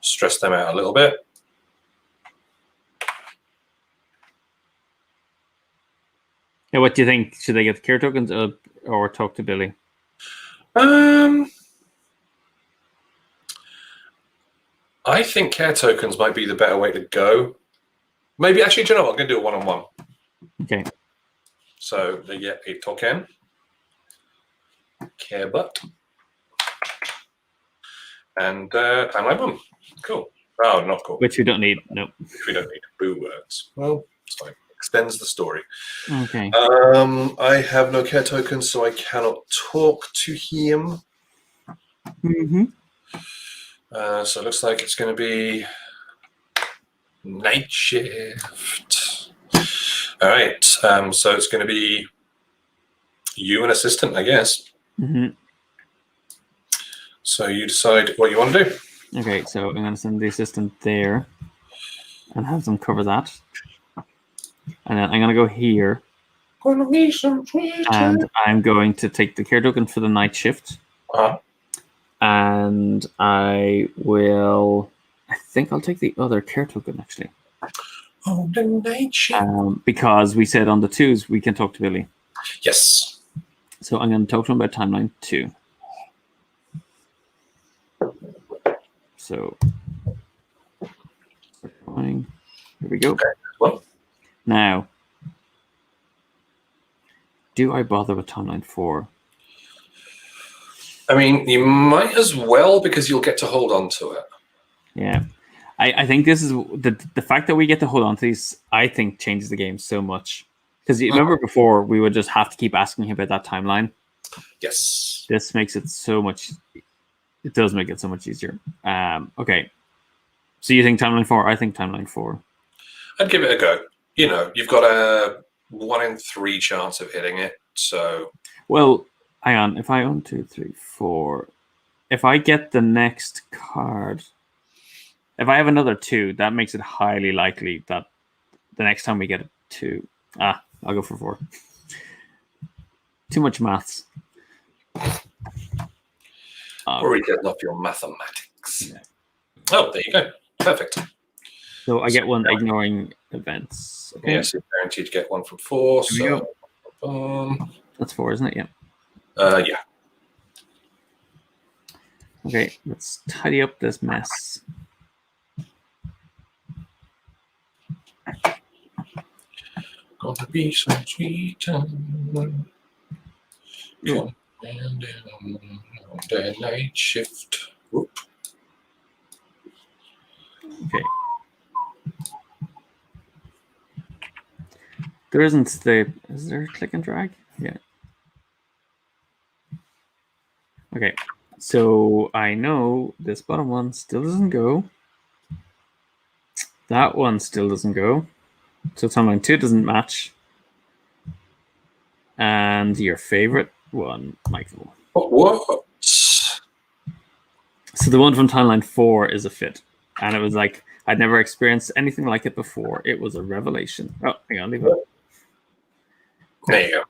stress them out a little bit. Yeah, what do you think? Should they get the care tokens or talk to Billy? I think care tokens might be the better way to go. Maybe actually, do you know what? I'm going to do a 1-on-1. Okay. So they get a token. Care butt. And timeline boom. Cool. Oh, not cool. Which we don't need. Nope. Which we don't need. Boo words. Well, it's fine. Extends the story. Okay. I have no care tokens, so I cannot talk to him. Mm-hmm. So it looks like it's going to be night shift. All right. So it's going to be you and assistant, I guess. Mm-hmm. So you decide what you want to do. Okay, so I'm going to send the assistant there and have them cover that. And then I'm going to go here. And I'm going to take the care token for the night shift. And I think I'll take the other care token actually. Oh, the night shift. Because we said on the 2s we can talk to Billy. Yes. So I'm going to talk to him about timeline 2. So here we go. Okay. Well, now, do I bother with timeline 4? I mean, you might as well because you'll get to hold on to it. Yeah. I think this is the fact that we get to hold on to these, I think, changes the game so much. Because you remember before, we would just have to keep asking him about that timeline. Yes. This makes it so much... It does make it so much easier. Okay. So you think timeline 4? I think timeline 4. I'd give it a go. You know, you've got a 1 in 3 chance of hitting it. So... Well, hang on. If I own 2, 3, 4... If I get the next card... If I have another 2, that makes it highly likely that the next time we get a 2... I'll go for 4. Too much maths. Rory, getting off your mathematics. Yeah. Oh, there you go. Perfect. So I get 1 ignoring events. Okay. Yes, you're guaranteed to get 1 from 4. Here So that's 4, isn't it? Yeah. Yeah. Okay, let's tidy up this mess. Gonna be some sweet time. Yeah. And the night shift. Whoop. Okay. There isn't the. Is there click and drag? Yeah. Okay. So I know this bottom one still doesn't go. That one still doesn't go. So timeline 2 doesn't match. And your favorite one, Michael. What? So the one from timeline 4 is a fit. And it was like, I'd never experienced anything like it before. It was a revelation. Oh, hang on, leave it. There you go.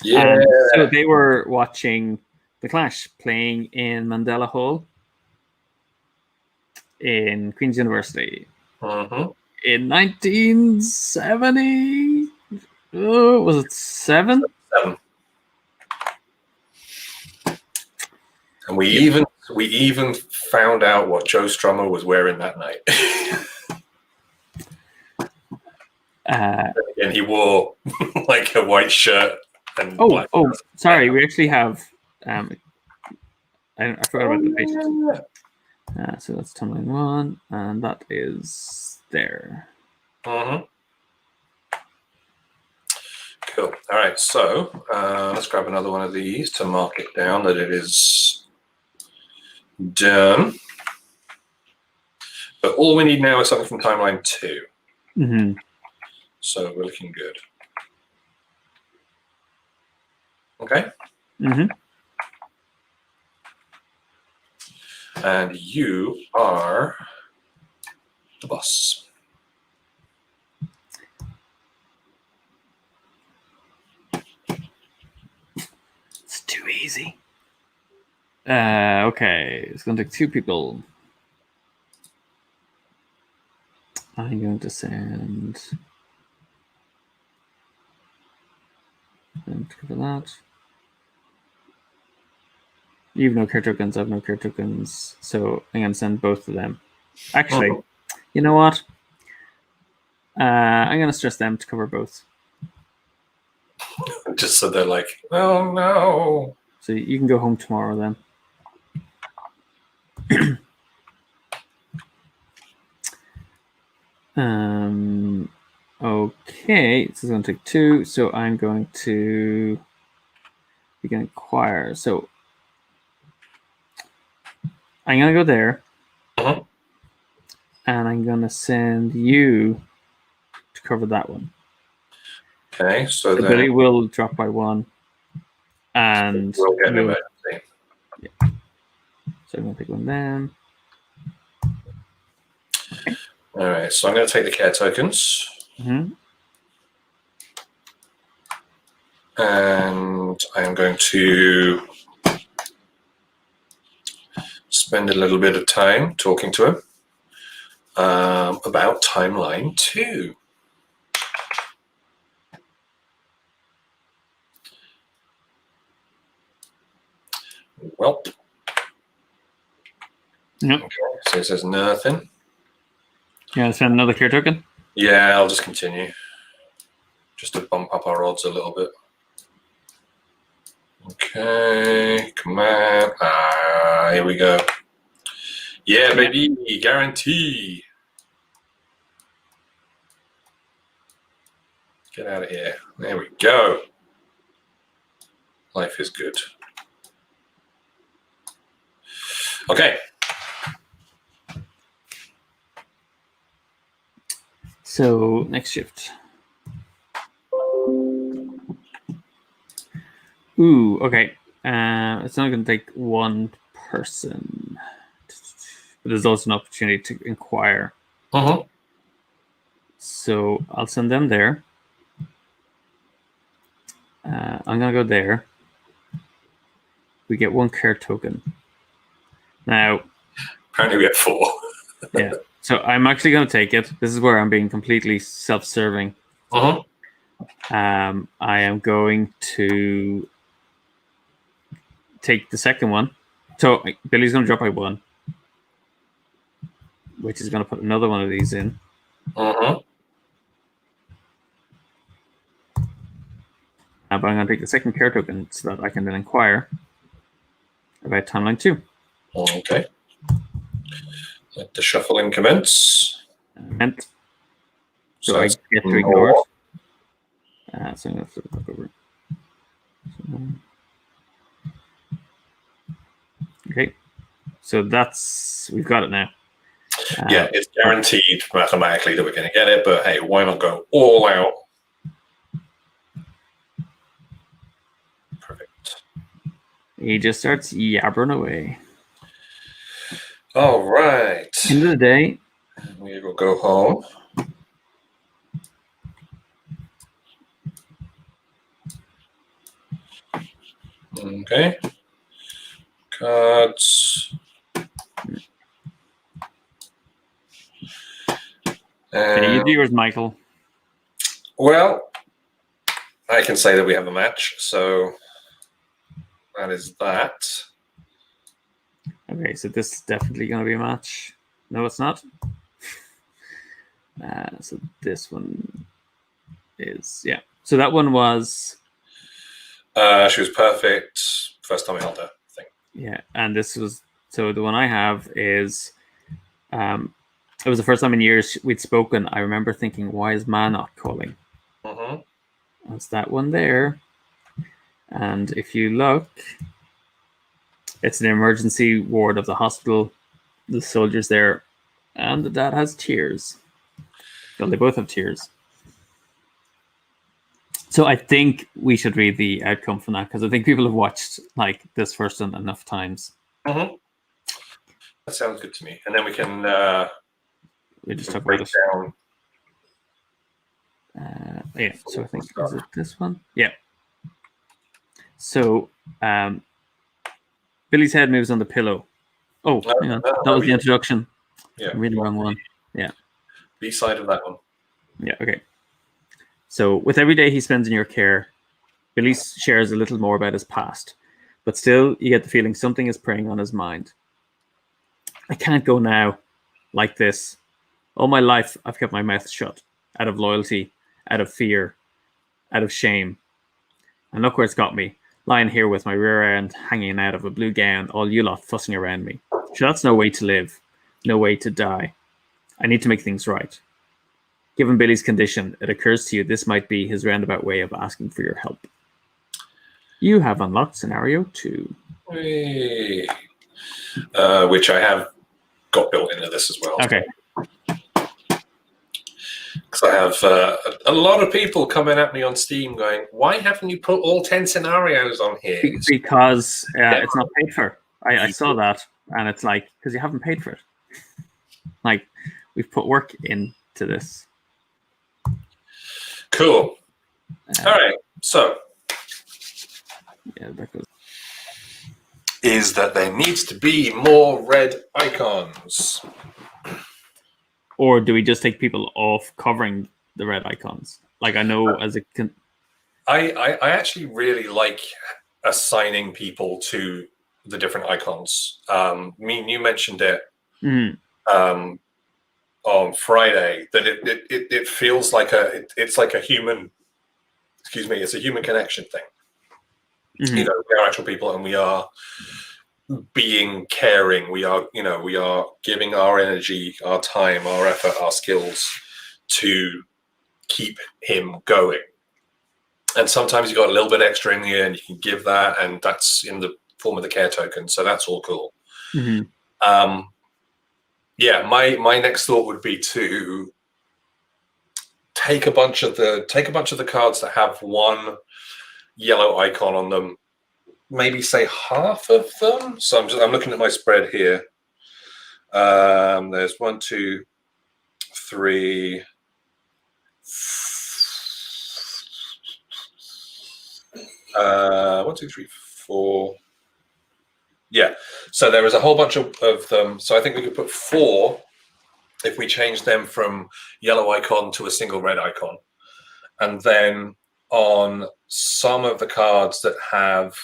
Yeah. So they were watching The Clash playing in Mandela Hall in Queen's University in 1970. Oh, was it 7? 7. And we even found out what Joe Strummer was wearing that night. And he wore like a white shirt and black. Oh, sorry. We actually have. I forgot about the patient. So that's timeline 1, and that is there. Cool. All right. So let's grab another one of these to mark it down that it is done. But all we need now is something from timeline 2. So we're looking good. Okay. And you are the boss. It's too easy. Okay, it's going to take 2 people. I'm going to send them to cover that. You have no care tokens, I have no care tokens, so I'm going to send both of them. Actually, you know what? I'm going to stress them to cover both. Just so they're like, oh no. So you can go home tomorrow then. Okay, this is going to take 2, so I'm going to begin inquire. So I'm going to go there, and I'm going to send you to cover that one. Okay, so then Billy will drop by 1, and we'll get an emergency. Yeah. So I'm going to take 1 down. Okay. All right, so I'm going to take the care tokens. And I'm going to spend a little bit of time talking to him about timeline 2. Well, okay, so it says nothing. Yeah, send another care token? Yeah, I'll just continue. Just to bump up our odds a little bit. Okay, come on. Here we go. Yeah, baby, guarantee. Get out of here. There we go. Life is good. Okay. So, next shift. Ooh, okay. It's not going to take 1 person. But there's also an opportunity to inquire. So, I'll send them there. I'm going to go there. We get 1 care token. Now, apparently we have 4. Yeah. So I'm actually going to take it. This is where I'm being completely self-serving. I am going to take the second one. So Billy's going to drop by 1, which is going to put another one of these in. But I'm going to take the second care token so that I can then inquire about timeline 2. Okay. Let the shuffling commence. And So I that's get to ignore more. it. So I'm going to flip it back over. Okay. So we've got it now. Yeah, it's guaranteed mathematically that we're going to get it, but hey, why not go all out? Perfect. He just starts yabbering away. All right. End of the day. We will go home. Okay. Cards. Okay, you do yours, Michael. Well, I can say that we have a match, so that is that. Okay, so this is definitely going to be a match. No, it's not. So this one is, yeah. So that one was... She was perfect. First time I held her, I think. Yeah, and this was... So the one I have is... it was the first time in years we'd spoken. I remember thinking, why is Ma not calling? Mm-hmm. That's that one there. And if you look, it's an emergency ward of the hospital. The soldiers there, and the dad has tears. Well, they both have tears. So I think we should read the outcome from that, because I think people have watched like this first one enough times. Mm-hmm. That sounds good to me. And then we can We just talk break about down. it. Yeah. So I think, is it this one? Yeah. So Billy's head moves on the pillow. Oh, hang on. That was the introduction. Yeah. I'm reading the wrong one. Yeah. B-side of that one. Yeah. Okay. So with every day he spends in your care, Billy shares a little more about his past, but still you get the feeling something is preying on his mind. I can't go now like this. All my life I've kept my mouth shut, out of loyalty, out of fear, out of shame. And look where it's got me, lying here with my rear end hanging out of a blue gown, all you lot fussing around me. Sure, that's no way to live, no way to die. I need to make things right. Given Billy's condition, it occurs to you this might be his roundabout way of asking for your help. You have unlocked scenario 2. Which I have got built into this as well. Okay. Because I have a lot of people coming at me on Steam going, why haven't you put all 10 scenarios on here? Because it's not paid for. I saw that, and it's like, because you haven't paid for it. Like, we've put work into this. Cool. All right. So, yeah, that goes. Is that there needs to be more red icons. Or do we just take people off covering the red icons? Like, I know as a... I actually really like assigning people to the different icons. You mentioned it on Friday, that it feels like it's like a human, it's a human connection thing. Mm-hmm. You know, we are actual people, and we are being caring. We are giving our energy, our time, our effort, our skills to keep him going. And sometimes you got a little bit extra in the end, you can give that, and that's in the form of the care token. So that's all cool. Mm-hmm. Yeah, my next thought would be to take a bunch of the cards that have one yellow icon on them. Maybe say half of them. So I'm looking at my spread here. There's 1, 2, 3, 1, 2, 3, 4. Yeah. So there is a whole bunch of them. So I think we could put 4 if we change them from yellow icon to a single red icon. And then on some of the cards that have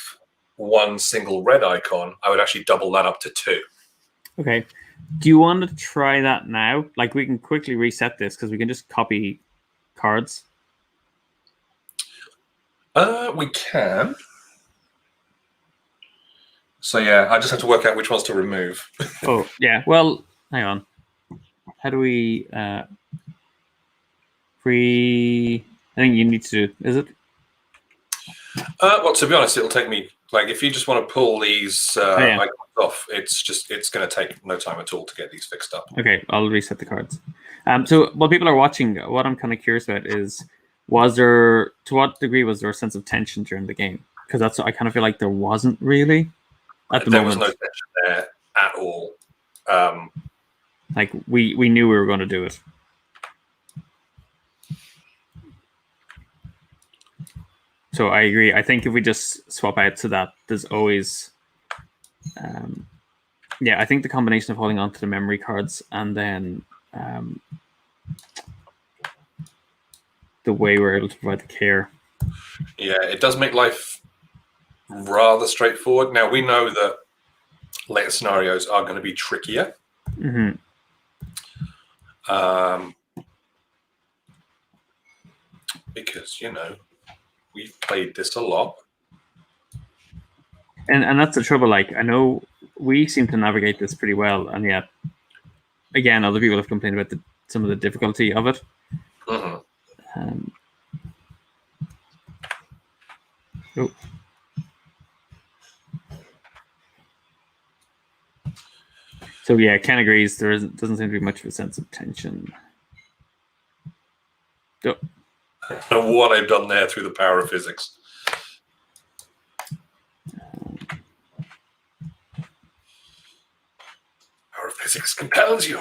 one single red icon, I would actually double that up to 2. Okay. Do you want to try that now? Like, we can quickly reset this because we can just copy cards. We can. So yeah, I just have to work out which ones to remove. Oh, yeah. Well, hang on. How do we... I think you need to. Is it? Well, to be honest, it'll take me like if you just want to pull these yeah. icons off, it's going to take no time at all to get these fixed up. Okay, I'll reset the cards. So while people are watching, what I'm kind of curious about is, to what degree was there a sense of tension during the game? Because I kind of feel like there wasn't really at the There moment. was no tension there at all. Like we knew we were going to do it. So I agree. I think if we just swap out to that, there's always, I think the combination of holding on to the memory cards and then the way we're able to provide the care. Yeah, it does make life rather straightforward. Now we know that later scenarios are going to be trickier. Mm-hmm. Because we've played this a lot, and that's the trouble. Like, I know we seem to navigate this pretty well, and yet again, other people have complained about some of the difficulty of it. Mm-hmm. So yeah, Ken agrees. Doesn't seem to be much of a sense of tension. I don't know what I've done there through the power of physics. Power of physics compels you.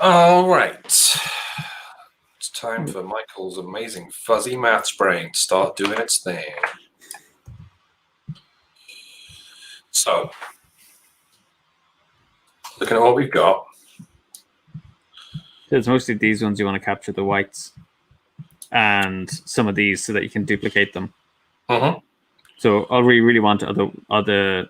All right. It's time for Michael's amazing fuzzy maths brain to start doing its thing. So, looking at what we've got. There's mostly these ones you want to capture the whites, and some of these so that you can duplicate them. Mm-hmm. So all we really want are the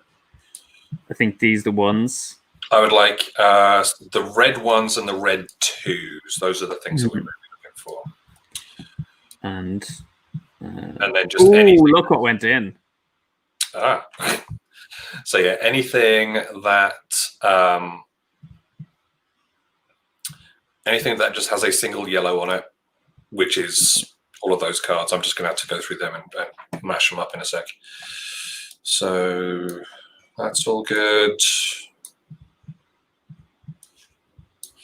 I think the ones. I would like the red ones and the red twos. Those are the things that we're really looking for. And then just anything. Look what went in. So yeah, anything that just has a single yellow on it, which is all of those cards. I'm just going to have to go through them and mash them up in a sec. So that's all good.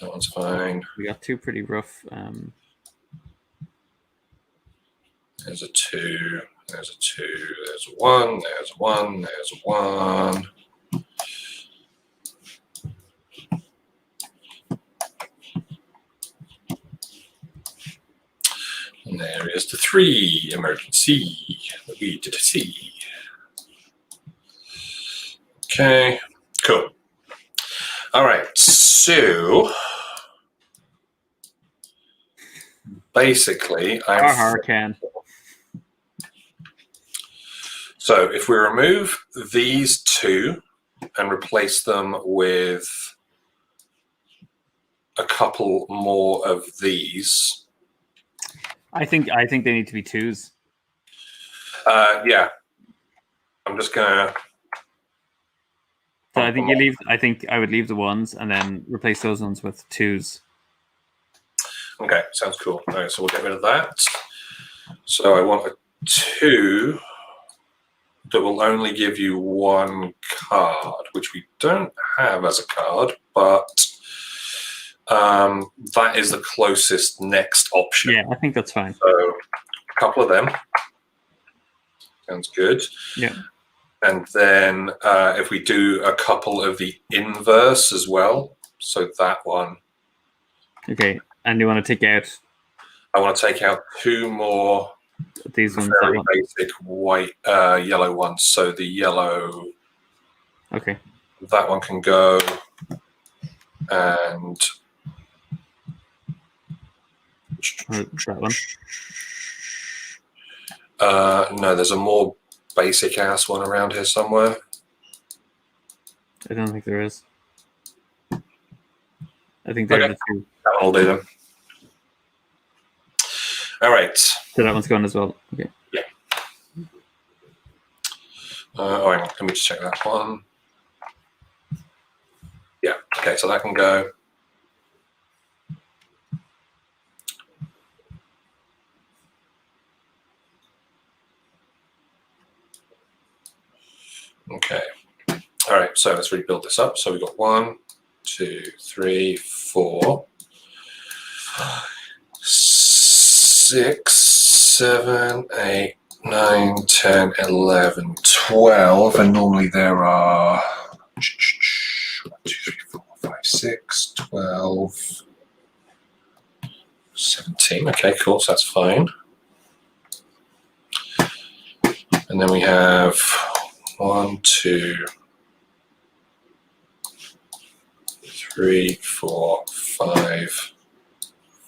That one's fine. We got two pretty rough. There's a 2. There's a 2. There's a 1. There's a 1. There's a 1. And there is the 3 emergency that we did see. Okay, cool. All right, so basically, can. So if we remove these 2 and replace them with a couple more of these. I think they need to be 2s. Yeah. I'm just gonna. So I think I would leave the 1s and then replace those ones with 2s. Okay, sounds cool. All right, so we'll get rid of that. So I want a 2 that will only give you 1 card, which we don't have as a card, but that is the closest next option. Yeah, I think that's fine. So a couple of them. Sounds good. Yeah. And then if we do a couple of the inverse as well, so that one. Okay, and you want to take out? I want to take out 2 more. These ones, very basic white, yellow ones. So the yellow. Okay. That one can go, and that one. No, there's a more basic ass one around here somewhere. I don't think there is. I think there are the 2. That one will do them. All right. So that one's gone as well. Okay. Yeah. Oh, hang on. Let me just check that one. Yeah. Okay, so that can go. Okay. All right, so let's rebuild this up. So we've got 1, 2, 3, 4, 6, 7, 8, 9, 10, 11, 12. And normally there are 1, 2, 3, 4, 5, 6, 12, 17. Okay, cool, so that's fine. And then we have 1, 2, 3, 4, 5,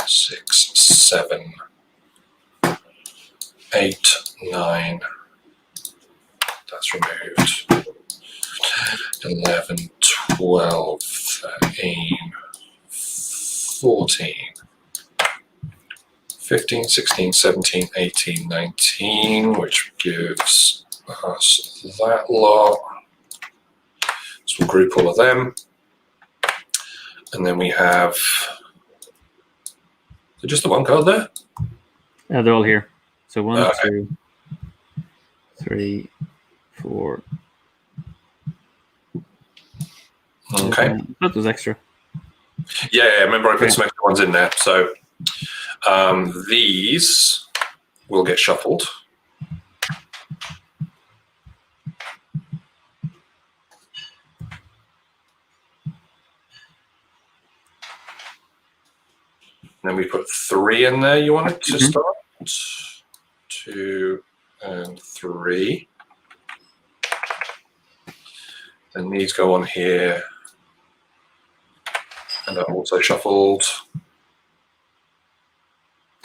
6, 7, 8, 9. That's removed. 11, 12, 13, 14, 15, 16, 17, 18, 19, which gives us that lot. So we'll group all of them. And then we have, is it just the one card there? Yeah, they're all here. So 1, 2, 3, 4. Okay. That was extra. Yeah, remember I put some extra ones in there. So these will get shuffled. Then we put 3 in there. You want it to start? 2 and 3. And these go on here. And they're also shuffled.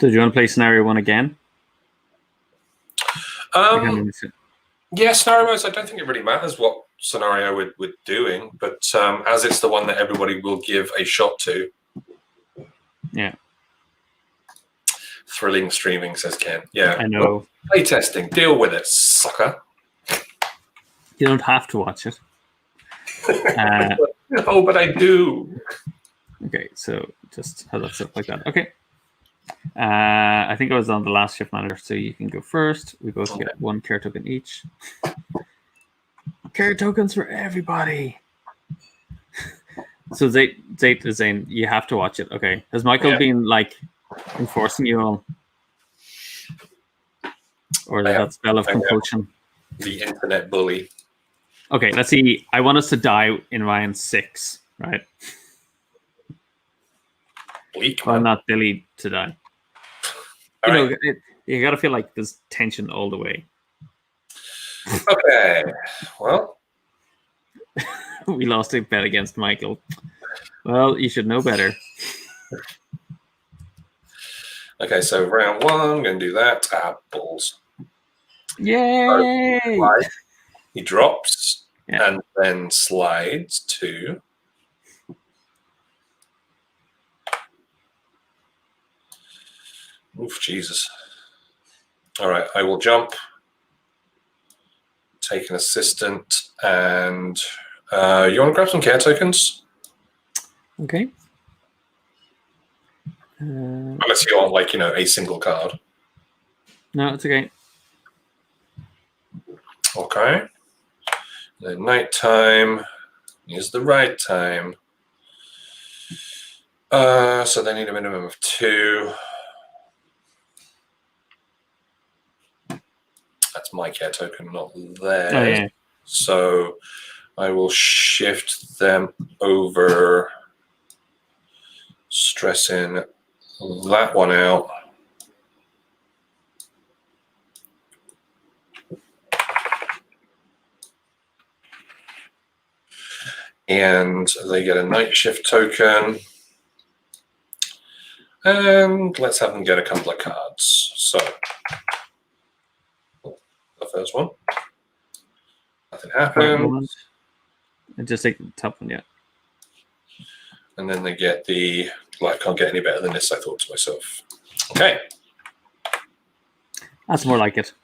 So do you want to play scenario 1 again? Yeah, scenario modes, I don't think it really matters what scenario we're doing, but as it's the one that everybody will give a shot to. Yeah. Thrilling streaming, says Ken. Yeah. I know. Well, play testing. Deal with it, sucker. You don't have to watch it. Oh, but I do. Okay, so just have that stuff like that. Okay. I think I was on the last shift manager, so you can go first. We both get 1 care token each. Care tokens for everybody. So Zayt is saying you have to watch it. Okay. Has Michael been like enforcing you on? Or that spell of compulsion? The internet bully. Okay, let's see. I want us to die in round 6, right? Bleak, well, not Billy to die. All you right. know, you got to feel like there's tension all the way. Okay. Well, we lost a bet against Michael. Well, you should know better. Okay, so round 1, I'm going to do that. Balls. Yay! He drops and then slides to. Oof, Jesus. All right, I will jump, take an assistant, and you want to grab some care tokens? Okay. Unless you want, like, a single card. No, it's okay. Okay. Then nighttime is the right time. So they need a minimum of 2. That's my care token, not theirs. Oh, yeah. So I will shift them over, stressing that one out. And they get a night shift token. And let's have them get a couple of cards. So the first one. Nothing happens. Just take the top one, yeah. And then they get the, well, I can't get any better than this, I thought to myself. Okay. That's more like it.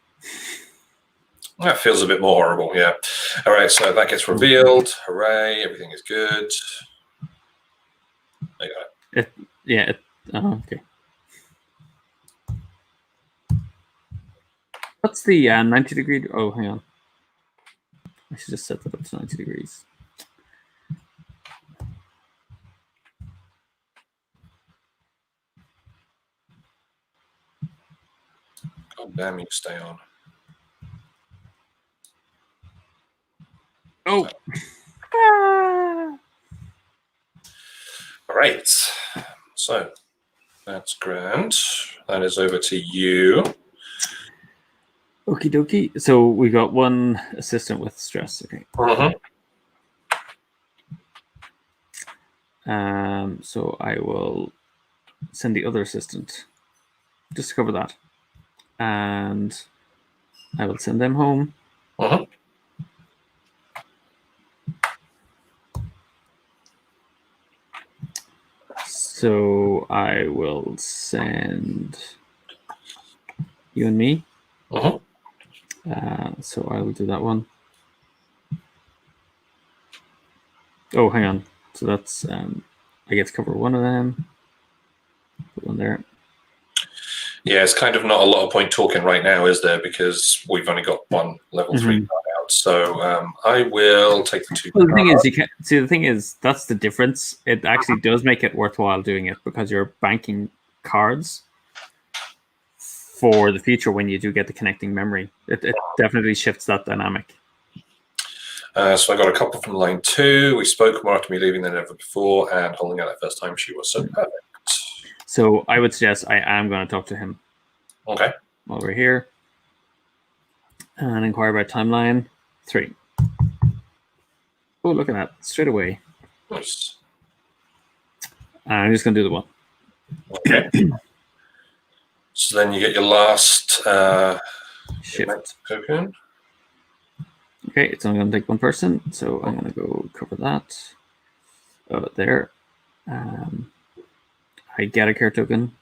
That feels a bit more horrible, yeah. All right, so that gets revealed. Hooray, everything is good. There you go. Okay. What's the 90-degree? Oh, hang on. I should just set that up to 90 degrees. God damn, you stay on. Oh. All right. So that's grand. That is over to you. Okie dokie. So we got one assistant with stress. Okay. So I will send the other assistant just to cover that, and I will send them home. So I will send you and me. So I will do that one. Oh, hang on. So that's I get to cover one of them. Put one there. Yeah, it's kind of not a lot of point talking right now, is there? Because we've only got one level 3 card out. So I will take the 2. Well, the thing is, you can't see. The thing is, that's the difference. It actually does make it worthwhile doing it because you're banking cards for the future when you do get the connecting memory. It definitely shifts that dynamic. So I got a couple from line 2. We spoke more after me leaving than ever before, and holding out that first time she was so perfect. So I would suggest I am going to talk to him. Okay. While we're here. And inquire about timeline 3. Oh, look at that. Straight away. Nice. I'm just going to do the one. Okay. So then you get your last shift token. Okay, it's only going to take one person, so I'm going to go cover that. Oh, there. I get a care token.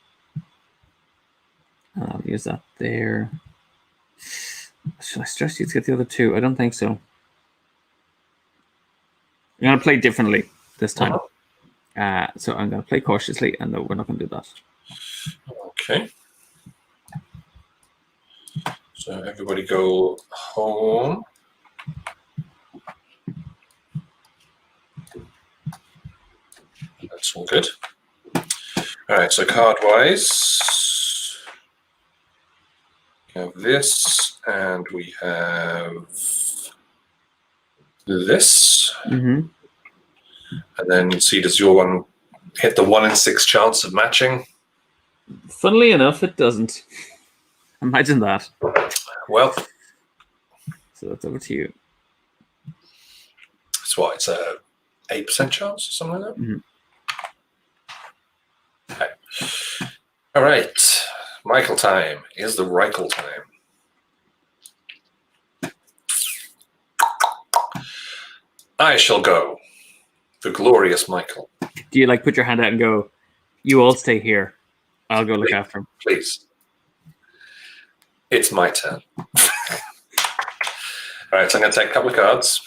I'll use that there. Should I stress you to get the other 2? I don't think so. I'm going to play differently this time. So I'm going to play cautiously, and no, we're not going to do that. Okay. So everybody go home. That's all good. All right, so card-wise, we have this, and we have this. And then see, does your one hit the 1 in 6 chance of matching? Funnily enough, it doesn't. Imagine that. Well, so that's over to you. It's what? It's a 8% chance, or something like that. Okay. All right. Michael time is the Reichel time. I shall go. The glorious Michael. Do you like put your hand out and go, you all stay here. I'll go look after him. Please. It's my turn. All right, so I'm going to take a couple of cards.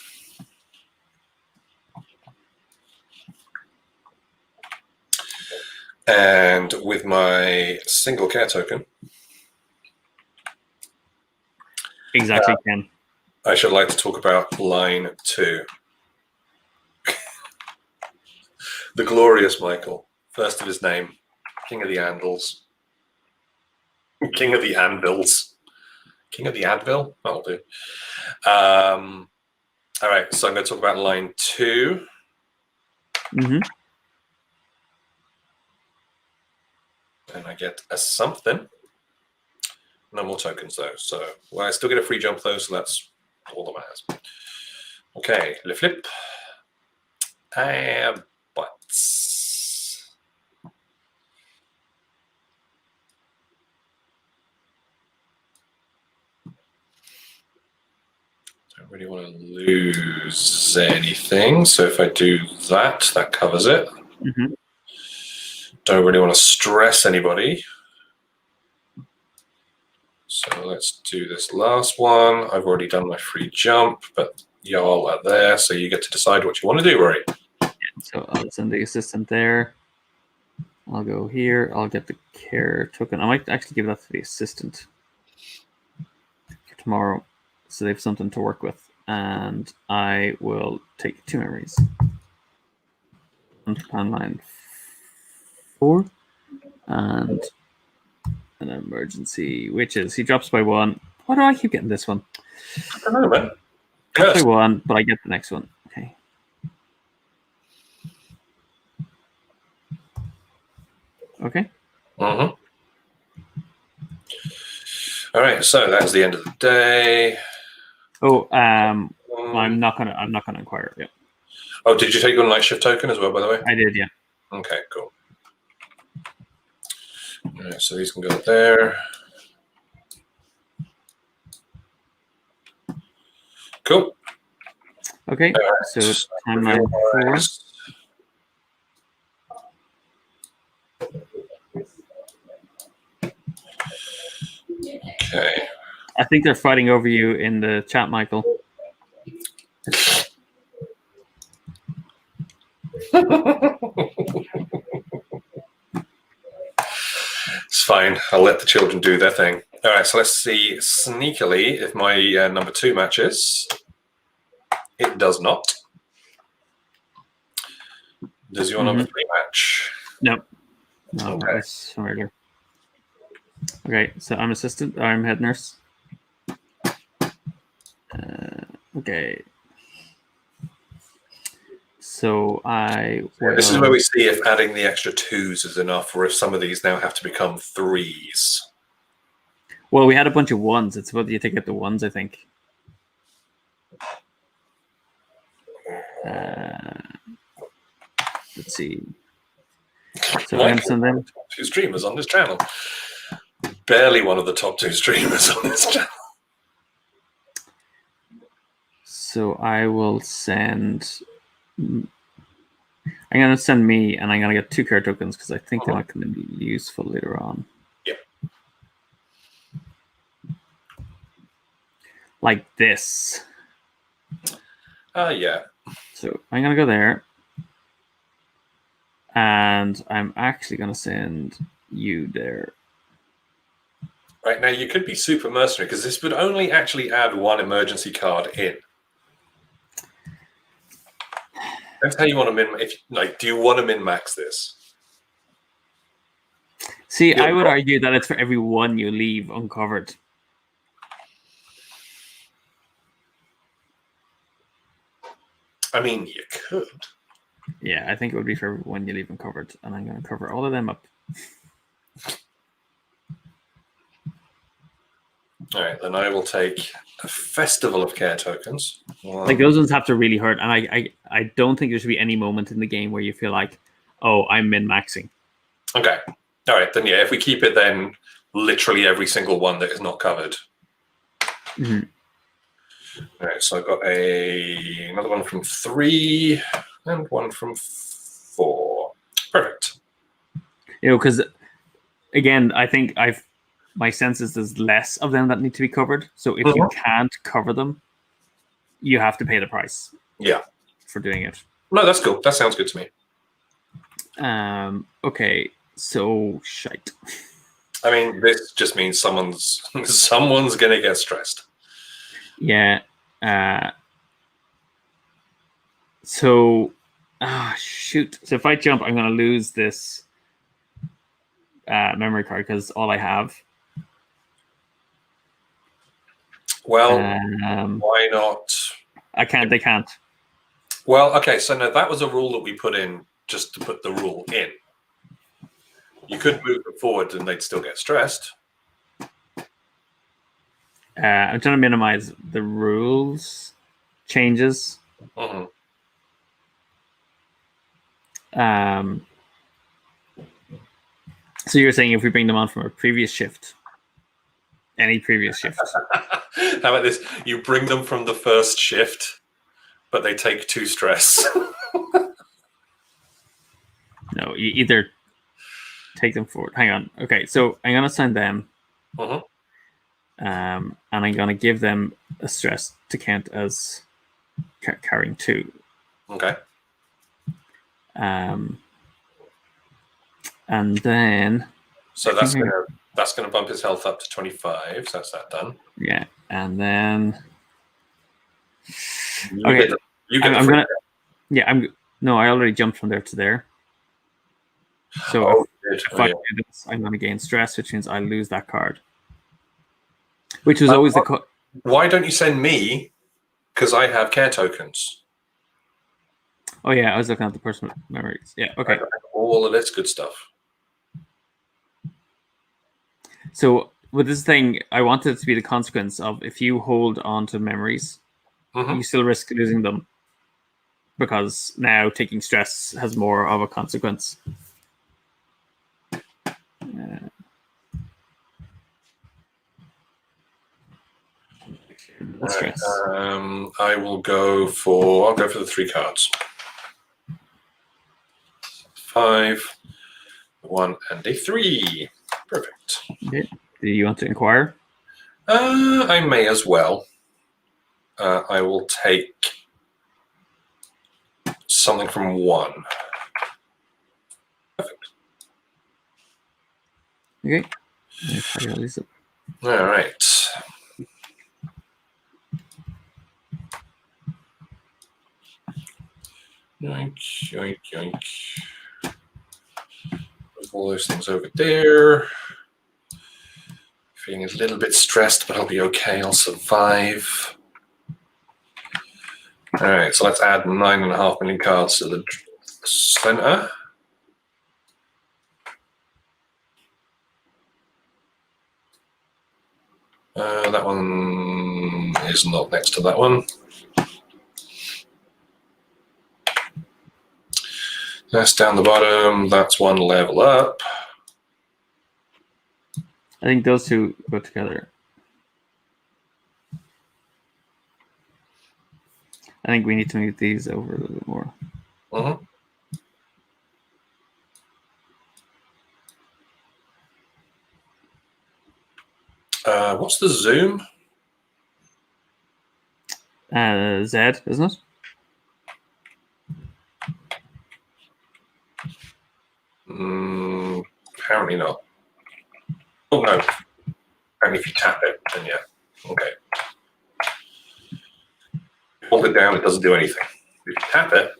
And with my single care token. Exactly, Ken. I should like to talk about line 2. The glorious Michael, first of his name, King of the Andals. King of the Anvils. King of the Advil? That'll do. All right, so I'm going to talk about line 2. And I get a something. No more tokens, though. So, well, I still get a free jump, though, so that's all that matters. Okay, le flip. Butts. Don't really want to lose anything, so if I do that, that covers it. Don't really want to stress anybody. So let's do this last one. I've already done my free jump, but y'all are there, so you get to decide what you want to do, Rory. So I'll send the assistant there. I'll go here. I'll get the care token. I might actually give that to the assistant for tomorrow, so they have something to work with. and I will take 2 memories. Onto plan line 4, and an emergency, which is he drops by 1. Why do I keep getting this one? I don't know, man. Drops by 1, but I get the next one. Okay. Okay. Mm-hmm. All right, so that's the end of the day. Oh, I'm not gonna inquire. Yeah. Oh, did you take your night shift token as well, by the way? I did, yeah. Okay, cool. All right, so these can go there. Cool. Okay, so timeline 4. Okay. I think they're fighting over you in the chat, Michael. It's fine. I'll let the children do their thing. All right, so let's see sneakily if my number 2 matches. It does not. Does your number 3 match? Nope. No, Okay. that was earlier. Okay, so I'm assistant. I'm head nurse. Okay. So This is where we see if adding the extra 2s is enough, or if some of these now have to become 3s. Well, we had a bunch of 1s. It's about you take out the 1s, I think. Let's see. So I'm send them 2 streamers on this channel. Barely one of the top 2 streamers on this channel. So I will send. I'm gonna send me, and I'm gonna get 2 care tokens because I think they might come in useful later on. Yep. Like this. Yeah. So I'm gonna go there, and I'm actually gonna send you there. Right, now you could be super mercenary because this would only actually add 1 emergency card in. That's how you want to do you want to min-max this? See, I would argue that it's for every 1 you leave uncovered. I mean, you could. Yeah, I think it would be for every 1 you leave uncovered, and I'm going to cover all of them up. All right, then I will take a Festival of Care tokens. Like those ones have to really hurt, and I don't think there should be any moment in the game where you feel like, oh, I'm min-maxing. Okay. All right, then yeah, if we keep it, then literally every single 1 that is not covered. Mm-hmm. All right, so I've got another 1 from 3 and 1 from 4. Perfect. You know, because again, I think my sense is there's less of them that need to be covered. So if you can't cover them, you have to pay the price. Yeah. For doing it. No, that's cool. That sounds good to me. Okay, so shite. I mean, this just means someone's gonna get stressed. Yeah. So, shoot. So if I jump, I'm gonna lose this memory card because all I have. Well, why not? They can't. Well, okay, so no, that was a rule that we put in just to put the rule in. You could move them forward and they'd still get stressed. I'm trying to minimize the rules changes. Mm-hmm. So you're saying if we bring them on from a previous shift, any previous shift. How about this? You bring them from the first shift, but they take 2 stress. No, you either take them forward. Hang on. Okay, so I'm gonna send them. Mm-hmm. And I'm gonna give them a stress to count as carrying 2. Okay. And then. So that's gonna bump his health up to 25. So that's that done. Yeah, and then Okay. You get I'm gonna. Yeah, No, I already jumped from there to there. So if I do this, I'm gonna gain stress, which means I lose that card. Which was always the. Why don't you send me? Because I have care tokens. Oh yeah, I was looking at the personal memories. Yeah, okay. All of this good stuff. So with this thing, I wanted it to be the consequence of if you hold on to memories, you still risk losing them because now taking stress has more of a consequence. Stress. I'll go for the 3 cards. 5, 1, and a 3. Perfect. Okay. Do you want to inquire? I may as well. I will take something from 1. Perfect. Okay. All right. Yoink, yoink, yoink. Move all those things over there. Feeling a little bit stressed, but I'll be okay. I'll survive. All right, so let's add 9.5 million cards to the center. That one is not next to that one. That's down the bottom. That's 1 level up. I think those two go together. I think we need to move these over a little bit more. What's the zoom? Z, isn't it? Apparently not. Oh no. Apparently if you tap it, then yeah. Okay. Hold it down, it doesn't do anything. If you tap it,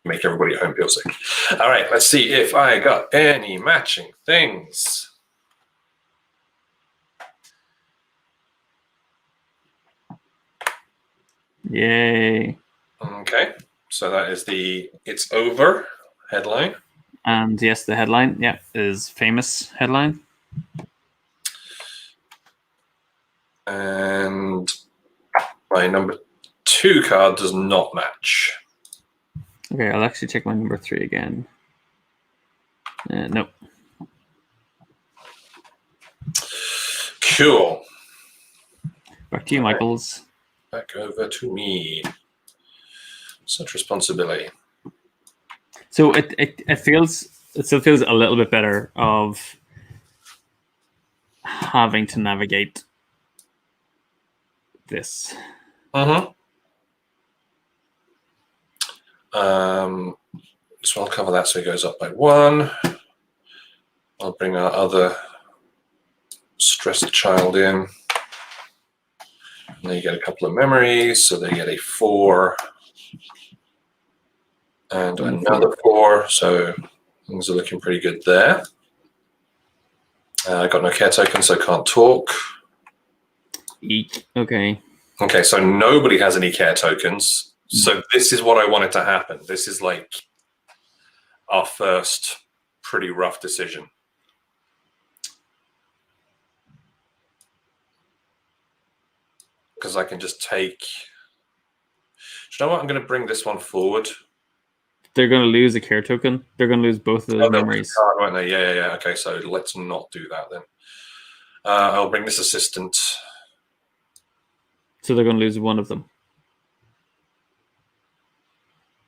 make everybody at home feel sick. All right, let's see if I got any matching things. Yay. Okay, so that is the "It's Over" headline. And yes, the headline, yeah, is famous headline. And my number 2 card does not match. Okay, I'll actually check my number 3 again. Nope. Cool. Back to you, Michaels. Back over to me. Such responsibility. So it still feels a little bit better of having to navigate this. So I'll cover that so it goes up by 1. I'll bring our other stressed child in. And they get a couple of memories, so they get a 4 and another 4. So things are looking pretty good there. I got no care token, so I can't talk. Eek. Okay. Okay, so nobody has any care tokens. So this is what I wanted to happen. This is like our first pretty rough decision. Because I can just take... Do you know what? I'm going to bring this one forward. They're going to lose a care token. They're going to lose both of those memories. Card, won't they? Yeah. Okay, so let's not do that then. I'll bring this assistant. So they're going to lose one of them.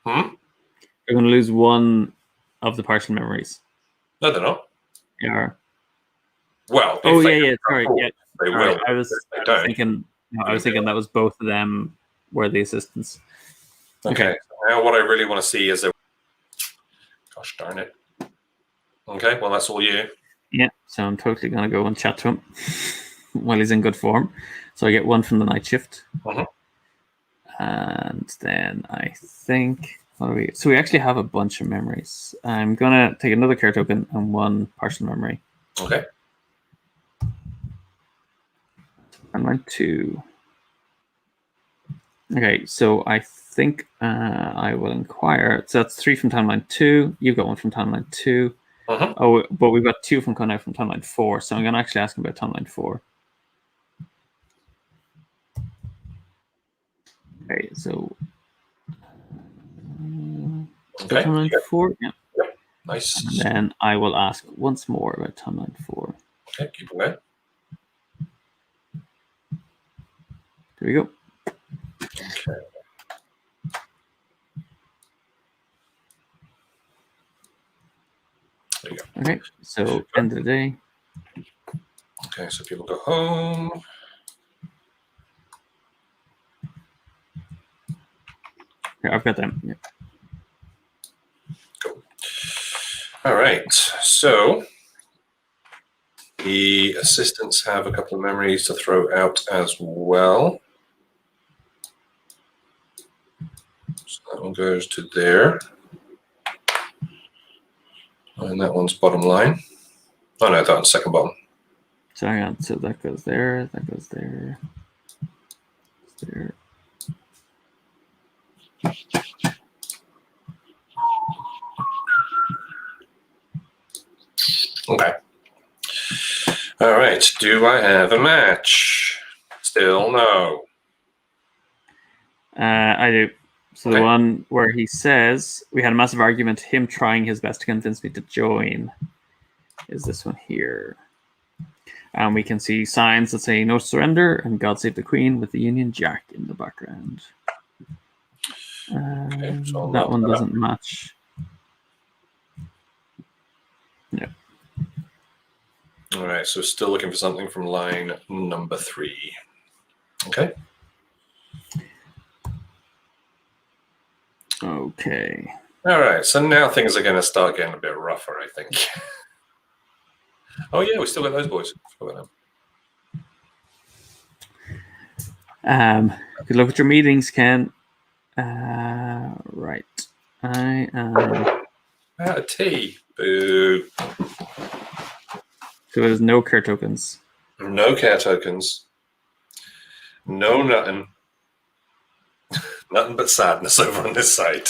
They're going to lose one of the partial memories. No, they're not. They are. Well, yeah. Sorry, yeah. They will. I was thinking that was both of them were the assistants. Okay. So now what I really want to see is gosh darn it. Okay, well that's all you. Yeah, so I'm totally gonna go and chat to him while he's in good form. So I get 1 from the night shift. And then I think, so we actually have a bunch of memories. I'm going to take another care token and one partial memory. Okay. Timeline 2. Okay, so I think I will inquire. So that's 3 from timeline 2. You've got 1 from timeline 2. Uh-huh. Oh, but we've got 2 from Connor from timeline 4. So I'm going to actually ask him about timeline 4. Okay, so Okay. timeline 4. Yeah. Yep. Nice. And then I will ask once more about timeline 4. Okay, keep it going. There we go. Okay. There you go. Okay, so end of the day. Okay, so people go home. Here, I've got them. Yeah. Cool. All right, so the assistants have a couple of memories to throw out as well. So that one goes to there. And that one's bottom line. Oh no, that one's second bottom. So hang on. So that goes there. That goes there. There. Okay. All right. Do I have a match? Still no. I do. So Okay. the one where he says we had a massive argument, him trying his best to convince me to join, is this one here. And we can see signs that say no surrender and God save the Queen with the Union Jack in the background. Okay, so That one doesn't match. No. All right, so still looking for something from line number 3. Okay. Okay. All right, so now things are going to start getting a bit rougher, I think. Oh yeah, we still got those boys. Forgot them. Good luck with your meetings, Ken. Right. I am. Out of tea. Boo. So there's no care tokens. No care tokens. No nothing. Nothing but sadness over on this side.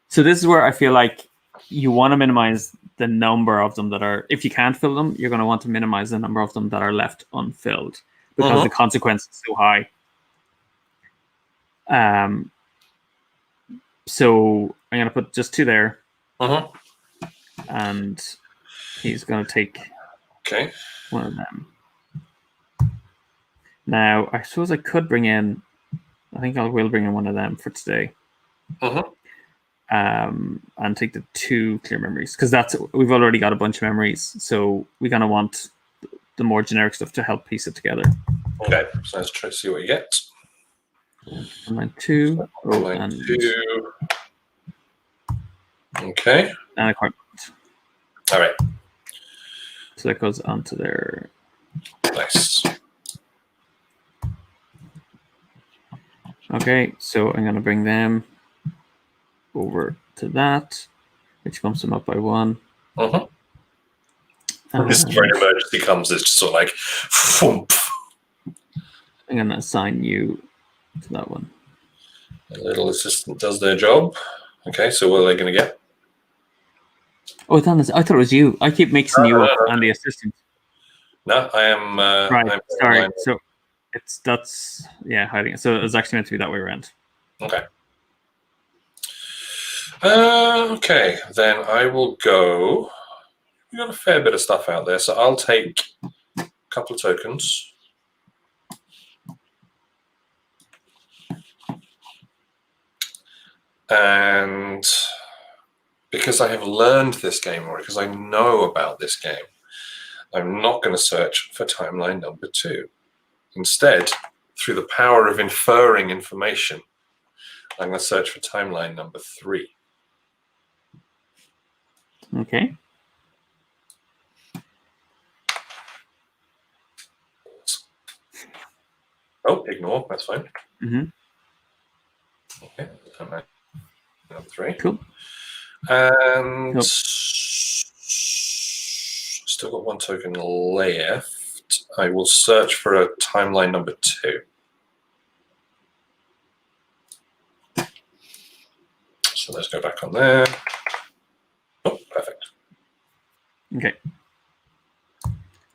So this is where I feel like you want to minimize the number of them that are. If you can't fill them, you're going to want to minimize the number of them that are left unfilled because the consequence is so high. So I'm going to put just 2 there. And he's going to take one of them. Now, I suppose I could bring in, I think I will bring in one of them for today. And take the 2 clear memories because we've already got a bunch of memories. So we're going to want the more generic stuff to help piece it together. Okay, so let's try to see what you get. Line 2. Line 2. Okay. And a card. All right. So that goes onto there. Nice. Okay, so I'm going to bring them over to that, which bumps them up by 1. This is where an emergency comes. It's just sort of like, thump. I'm going to assign you to that one. A little assistant does their job. Okay, so what are they going to get? Oh, I thought it was you. I keep mixing you up and the assistant. No, I am. Right. I'm sorry. So that's hiding. So it's actually meant to be that way around. Okay. Okay, then I will go. We've got a fair bit of stuff out there, so I'll take a couple of tokens. And because I have learned this game, or because I know about this game, I'm not going to search for timeline number 2. Instead, through the power of inferring information, I'm going to search for timeline number 3. Okay. Oh, ignore. That's fine. 3. Cool. And Cool. still got 1 token left. I will search for a timeline number 2. So let's go back on there. Oh, perfect. Okay.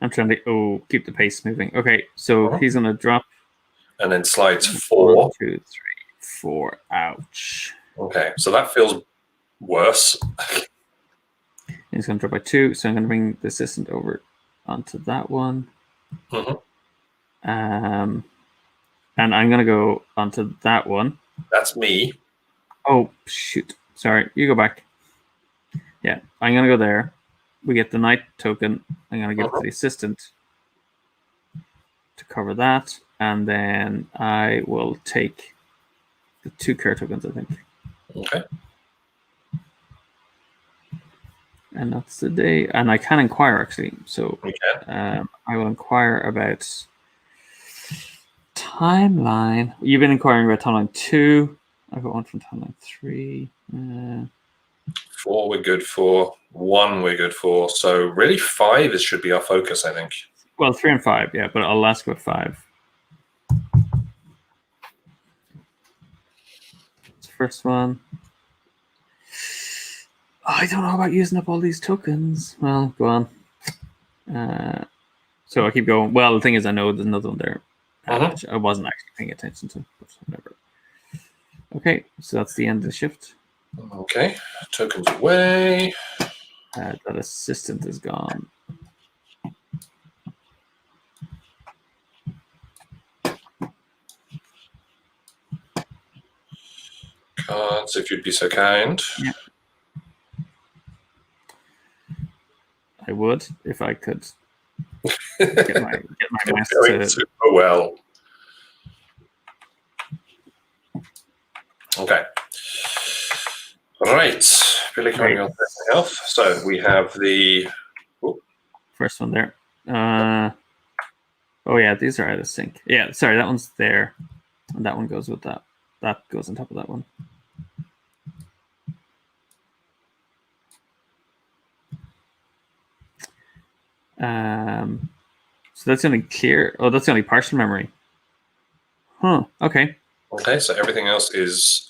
I'm trying to keep the pace moving. Okay, so he's gonna drop. And then slides 4. 1, 2, 3, 4. Ouch. Okay, so that feels worse. He's gonna drop by 2, so I'm gonna bring the assistant over onto that one. And I'm gonna go onto that one. That's me. Oh shoot! Sorry, you go back. Yeah, I'm gonna go there. We get the knight token. I'm gonna give it to the assistant to cover that, and then I will take the 2 care tokens, I think. Okay. And that's the day. And I can inquire actually. So I will inquire about timeline. You've been inquiring about timeline 2. I've got 1 from timeline 3. 4 we're good for. 1 we're good for. So really 5 should be our focus, I think. Well, 3 and 5, yeah, but I'll ask about 5. That's the first one. I don't know about using up all these tokens. Well, go on. So I keep going. Well, the thing is, I know there's another one there. Which I wasn't actually paying attention to, but whatever. Okay, so that's the end of the shift. Okay, tokens away. That assistant is gone. Cards, if you'd be so kind. Yeah. I would if I could get my mask to super well. Okay. Right. Billy coming on health. So we have the first one there. Oh yeah, these are out of sync. Yeah, sorry, that one's there. And that one goes with that. That goes on top of that one. So that's only clear. Oh, that's only partial memory. Huh. Okay. Okay, so everything else is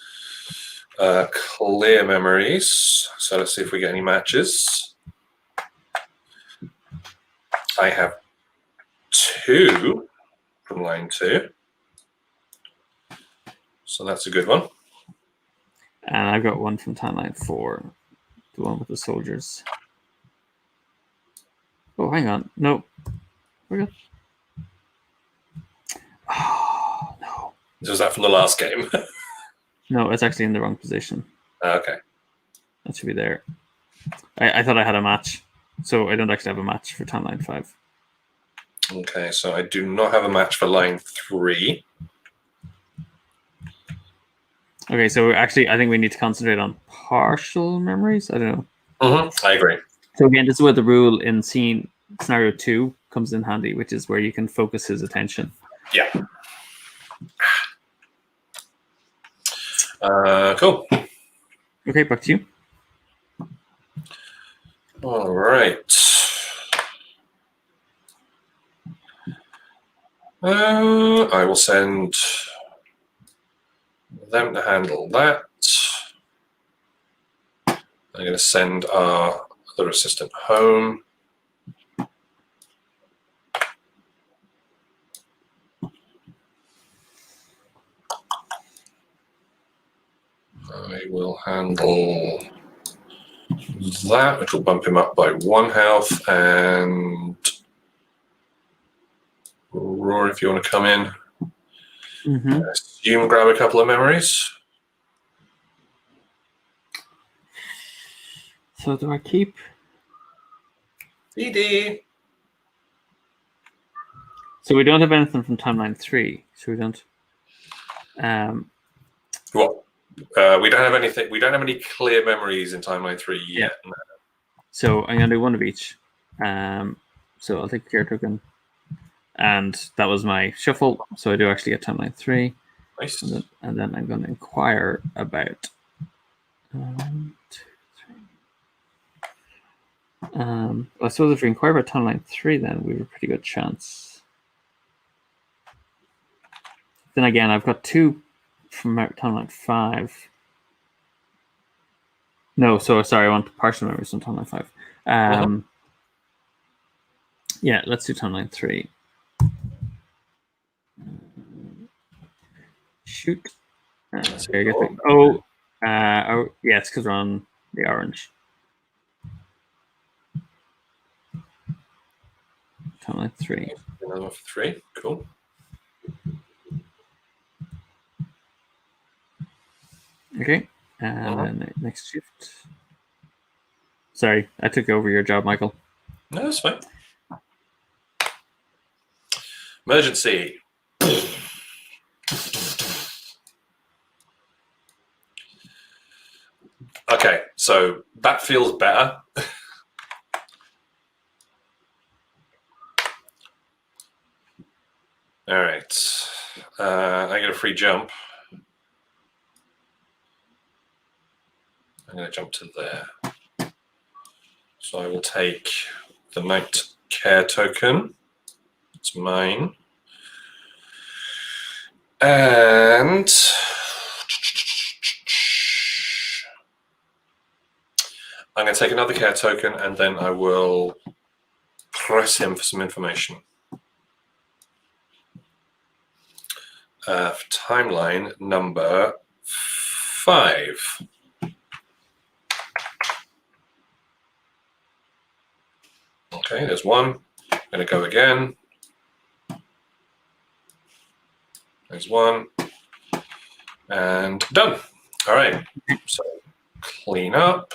clear memories. So let's see if we get any matches. I have 2 from line 2. So that's a good one. And I've got 1 from timeline 4. The one with the soldiers. Oh, hang on. No. We're good. Oh, no. Was that from the last game? No, it's actually in the wrong position. Okay. That should be there. I thought I had a match. So I don't actually have a match for timeline 5. Okay, so I do not have a match for line 3. Okay, so actually, I think we need to concentrate on partial memories. I don't know. I agree. So again, this is where the rule in scenario 2 comes in handy, which is where you can focus his attention. Yeah. Cool. Okay, back to you. All right. I will send them to handle that. I'm going to send our other assistant home. I will handle that, which will bump him up by 1 health. And Rory, if you want to come in, I assume grab a couple of memories. So do I keep? DD. So we don't have anything from timeline 3. So we don't. Well, we don't have anything. We don't have any clear memories in timeline 3 yet. Yeah. So I'm gonna do 1 of each. So I'll take a care token, and that was my shuffle. So I do actually get timeline 3. Nice. And then I'm going to inquire about 2, 3. I suppose if we inquire about tunnel line 3, then we have a pretty good chance. Then again, I've got 2 from tunnel line 5. No, so sorry, I want partial memories from tunnel line 5. Yeah, let's do tunnel line 3. Shoot. Oh, yeah, it's because we're on the orange. Tunnel line 3. Another one for 3. Cool. Okay. And then the next shift. Sorry, I took over your job, Michael. No, that's fine. Emergency. Okay, so that feels better. All right. I get a free jump. I'm going to jump to there. So I will take the night care token. It's mine. And I'm going to take another care token, and then I will press him for some information. Timeline number 5. Okay, there's one. I'm going to go again. There's one. And done. All right. So clean up.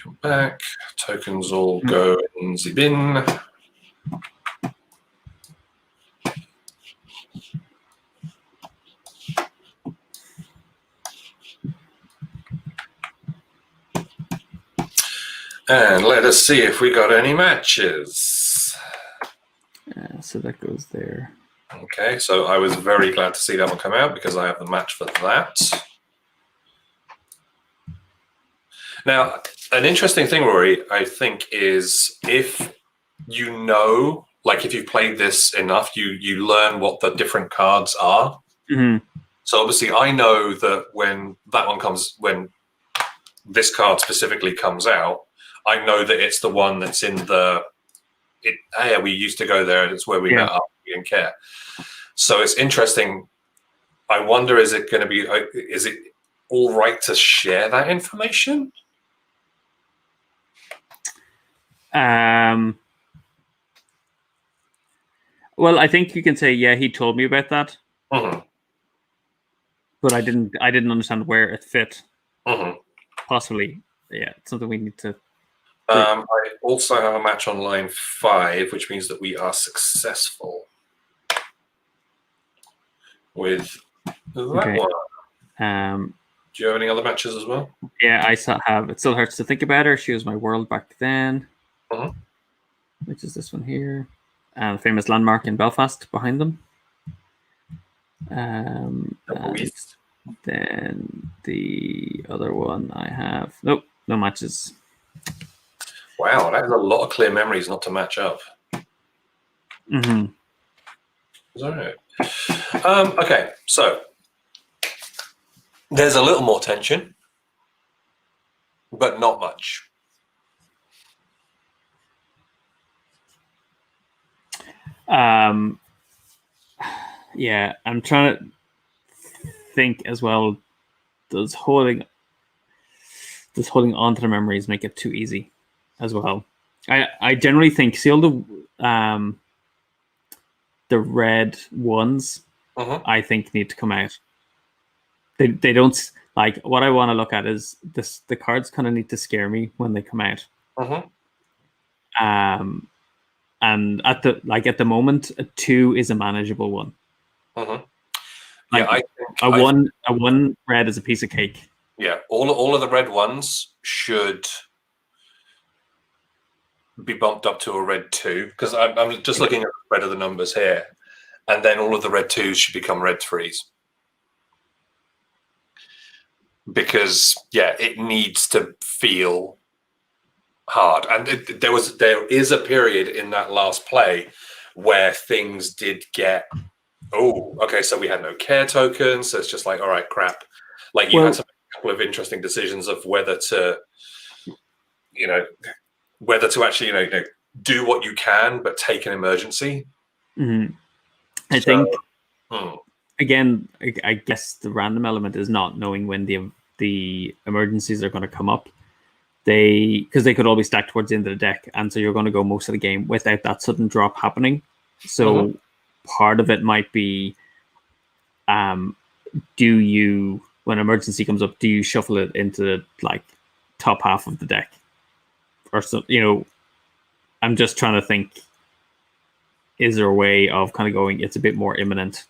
Come back. Tokens all go in the bin. And let us see if we got any matches. So that goes there. Okay, so I was very glad to see that one come out because I have the match for that. Now, an interesting thing, Rory, I think, is if you know, like if you've played this enough, you learn what the different cards are. Mm-hmm. So obviously I know that when this card specifically comes out, I know that it's the one that's in hey, we used to go there and it's where we met up, we didn't care. So it's interesting. I wonder, is it all right to share that information? Well, I think you can say, yeah, he told me about that. Mm-hmm. But I didn't understand where it fit. Mm-hmm. Possibly. Yeah, it's something we need to. I also have a match on line 5, which means that we are successful with that one. Do you have any other matches as well? Yeah, I have It Still Hurts to Think About Her. She was my world back then. Mm-hmm. Which is this one here. And the famous landmark in Belfast behind them. And then the other one I have. Nope, no matches. Wow, that is a lot of clear memories not to match up. Mm-hmm. Is that right? Okay, so there's a little more tension, but not much. Yeah, I'm trying to think as well. Does holding on to the memories make it too easy as well? I generally think, see all the red ones, I think need to come out. They don't, like, what I want to look at is the cards kind of need to scare me when they come out. And at the moment, a 2 is a manageable one. Yeah, like, a one red is a piece of cake. Yeah, all of the red ones should be bumped up to a red 2, because I'm just looking at the spread of the numbers here, and then all of the red 2s should become red 3s. Because it needs to feel hard. And there is a period in that last play where things did get, so we had no care tokens, so it's just like, all right, crap. Like you had to make a couple of interesting decisions of whether to actually do what you can but take an emergency. I think again, I guess the random element is not knowing when the emergencies are going to come up. Because they could all be stacked towards the end of the deck, and so you're going to go most of the game without that sudden drop happening. So part of it might be, do you, when emergency comes up, do you shuffle it into the like top half of the deck, or so? I'm just trying to think. Is there a way of kind of going? It's a bit more imminent.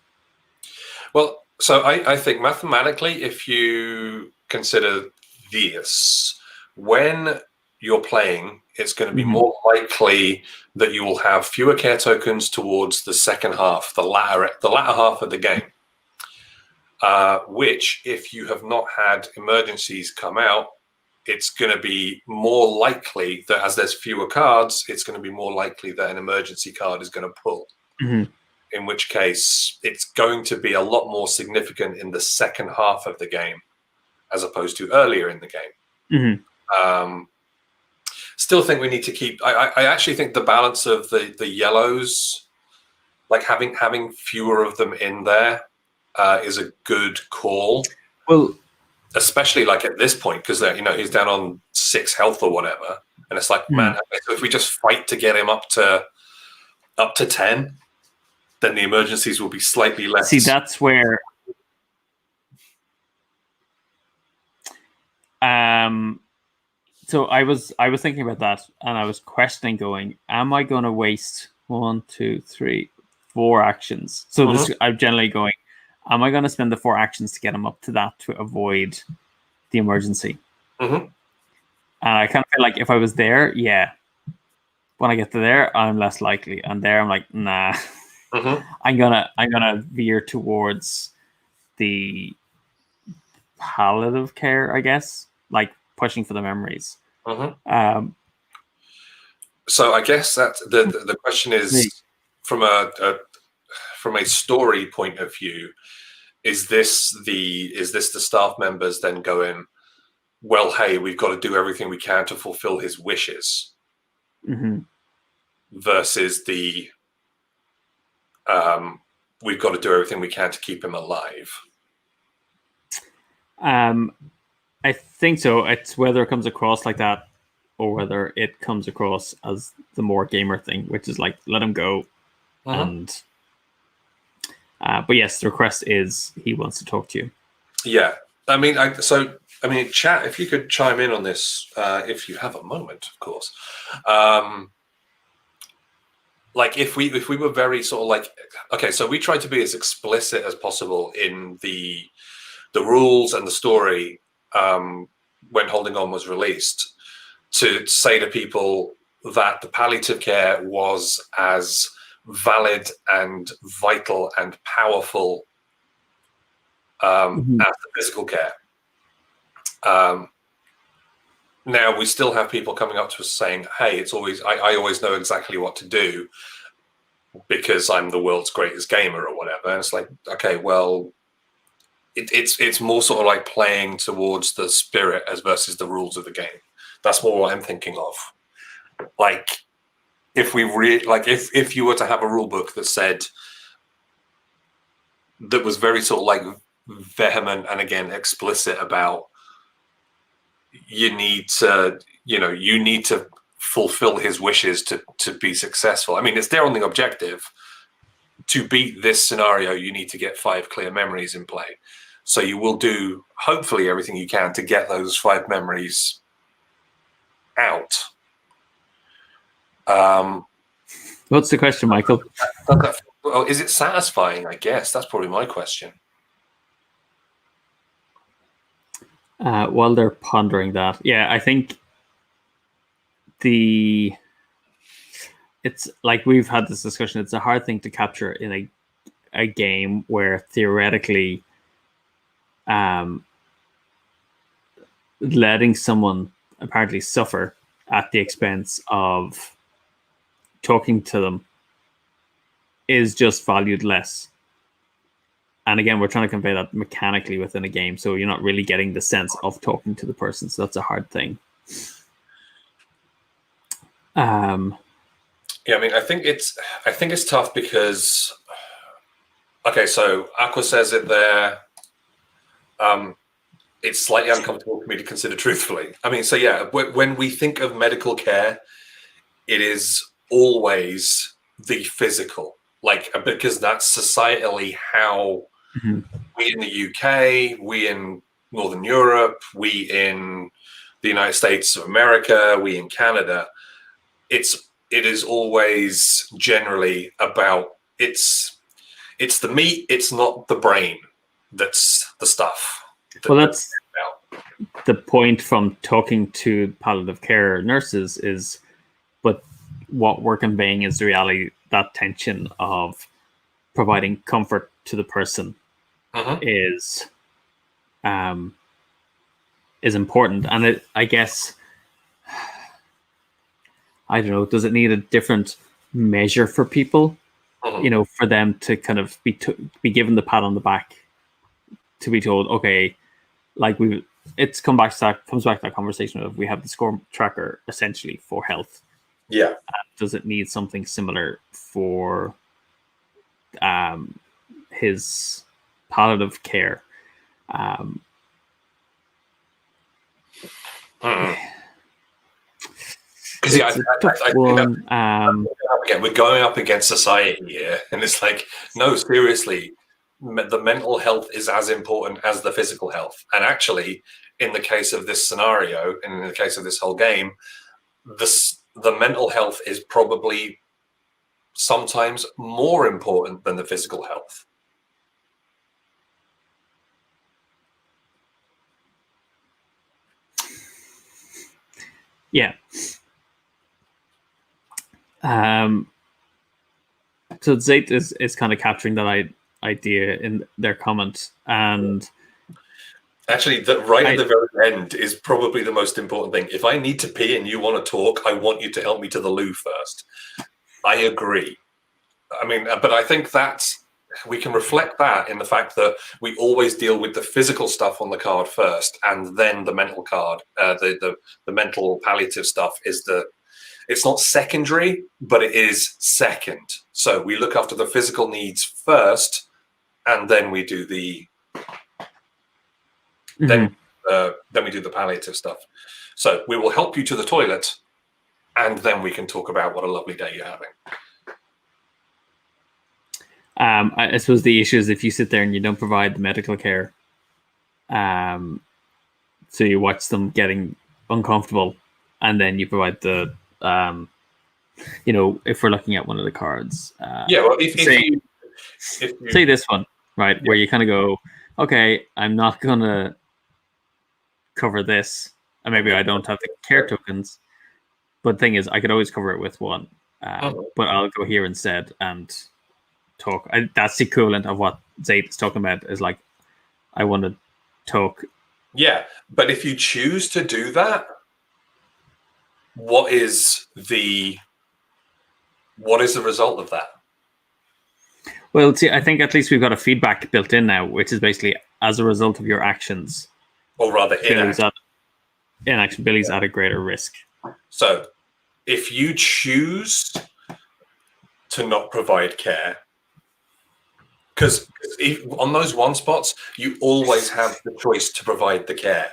Well, so I think mathematically, if you consider this, when you're playing, it's going to be more likely that you will have fewer care tokens towards the second half, the latter half of the game. Which, if you have not had emergencies come out, it's going to be more likely that as there's fewer cards, it's going to be more likely that an emergency card is going to pull. In which case, it's going to be a lot more significant in the second half of the game as opposed to earlier in the game. Still think we need to keep. I actually think the balance of the yellows, like having fewer of them in there, is a good call. Well, especially like at this point, because he's down on 6 health or whatever, and it's like, man, so if we just fight to get him up to 10, then the emergencies will be slightly less. See, that's where. So I was thinking about that, and I was questioning, going, am I going to waste 1, 2, 3, 4 actions? So I'm generally going, am I going to spend the 4 actions to get him up to that to avoid the emergency? And I kind of feel like if I was there, when I get to there, I'm less likely, and there I'm like, nah. I'm gonna veer towards the palliative care, I guess, like pushing for the memories. So I guess that the question is, from a story point of view, is this the staff members then going, well, hey, we've got to do everything we can to fulfill his wishes, versus the we've got to do everything we can to keep him alive? I think so. It's whether it comes across like that or whether it comes across as the more gamer thing, which is like, let him go. And but yes, the request is he wants to talk to you. Yeah. I mean, chat, if you could chime in on this, if you have a moment, of course. Like if we were very sort of like, okay, so we tried to be as explicit as possible in the rules and the story when Holding On was released, to say to people that the palliative care was as valid and vital and powerful as the physical care. Now we still have people coming up to us saying, hey, it's always I always know exactly what to do because I'm the world's greatest gamer or whatever. And it's like, okay, well, it's more sort of like playing towards the spirit as versus the rules of the game. That's more what I'm thinking of. Like, if if you were to have a rule book that said, that was very sort of like vehement and again explicit about, you need to fulfill his wishes to be successful. I mean, it's there on the objective. To beat this scenario, you need to get 5 clear memories in play. So you will do, hopefully, everything you can to get those 5 memories out. What's the question, Michael? Well, is it satisfying? I guess that's probably my question. While they're pondering that, I think it's like we've had this discussion. It's a hard thing to capture in a game where theoretically letting someone apparently suffer at the expense of talking to them is just valued less. And again, we're trying to convey that mechanically within a game, so you're not really getting the sense of talking to the person. So that's a hard thing. Yeah, I mean, I think it's tough because, okay, so Aqua says it there. It's slightly uncomfortable for me to consider truthfully. I mean, so yeah, when we think of medical care, it is always the physical, like, because that's societally how we in the UK, we in Northern Europe, we in the United States of America, we in Canada, it is always generally about it's the meat, it's not the brain that's the stuff. Well, that's the point from talking to palliative care nurses is, but what we're conveying is the reality, that tension of providing comfort to the person is important. And I guess, I don't know, does it need a different measure for people, for them to kind of be given the pat on the back, to be told, okay, like it's comes back to that conversation of, we have the score tracker essentially for health. Yeah. Does it need something similar for his palliative care? Because I think again, we're going up against society here, and it's like, no, seriously, the mental health is as important as the physical health. And actually, in the case of this scenario, and in the case of this whole game, the mental health is probably sometimes more important than the physical health. Yeah. So Zayt is kind of capturing that idea in their comment, and actually, at the very end is probably the most important thing. If I need to pee and you want to talk, I want you to help me to the loo first. I agree. I mean, but I think we can reflect that in the fact that we always deal with the physical stuff on the card first, and then the mental card, the mental palliative stuff it's not secondary, but it is second. So we look after the physical needs first, and then we do then we do the palliative stuff. So we will help you to the toilet, and then we can talk about what a lovely day you're having. I suppose the issue is if you sit there and you don't provide the medical care, so you watch them getting uncomfortable, and then you provide the, if we're looking at one of the cards, well, if you say this one, right, where you kind of go, okay, I'm not gonna cover this, and maybe I don't have the care tokens, but the thing is, I could always cover it with one, but I'll go here instead and talk. That's the equivalent of what Zayt is talking about, is like, I want to talk. Yeah, but if you choose to do that, what is the result of that? Well, see, I think at least we've got a feedback built in now, which is basically, as a result of your actions, or rather inaction, Billy's at a greater risk. So if you choose to not provide care, because on those one spots, you always have the choice to provide the care.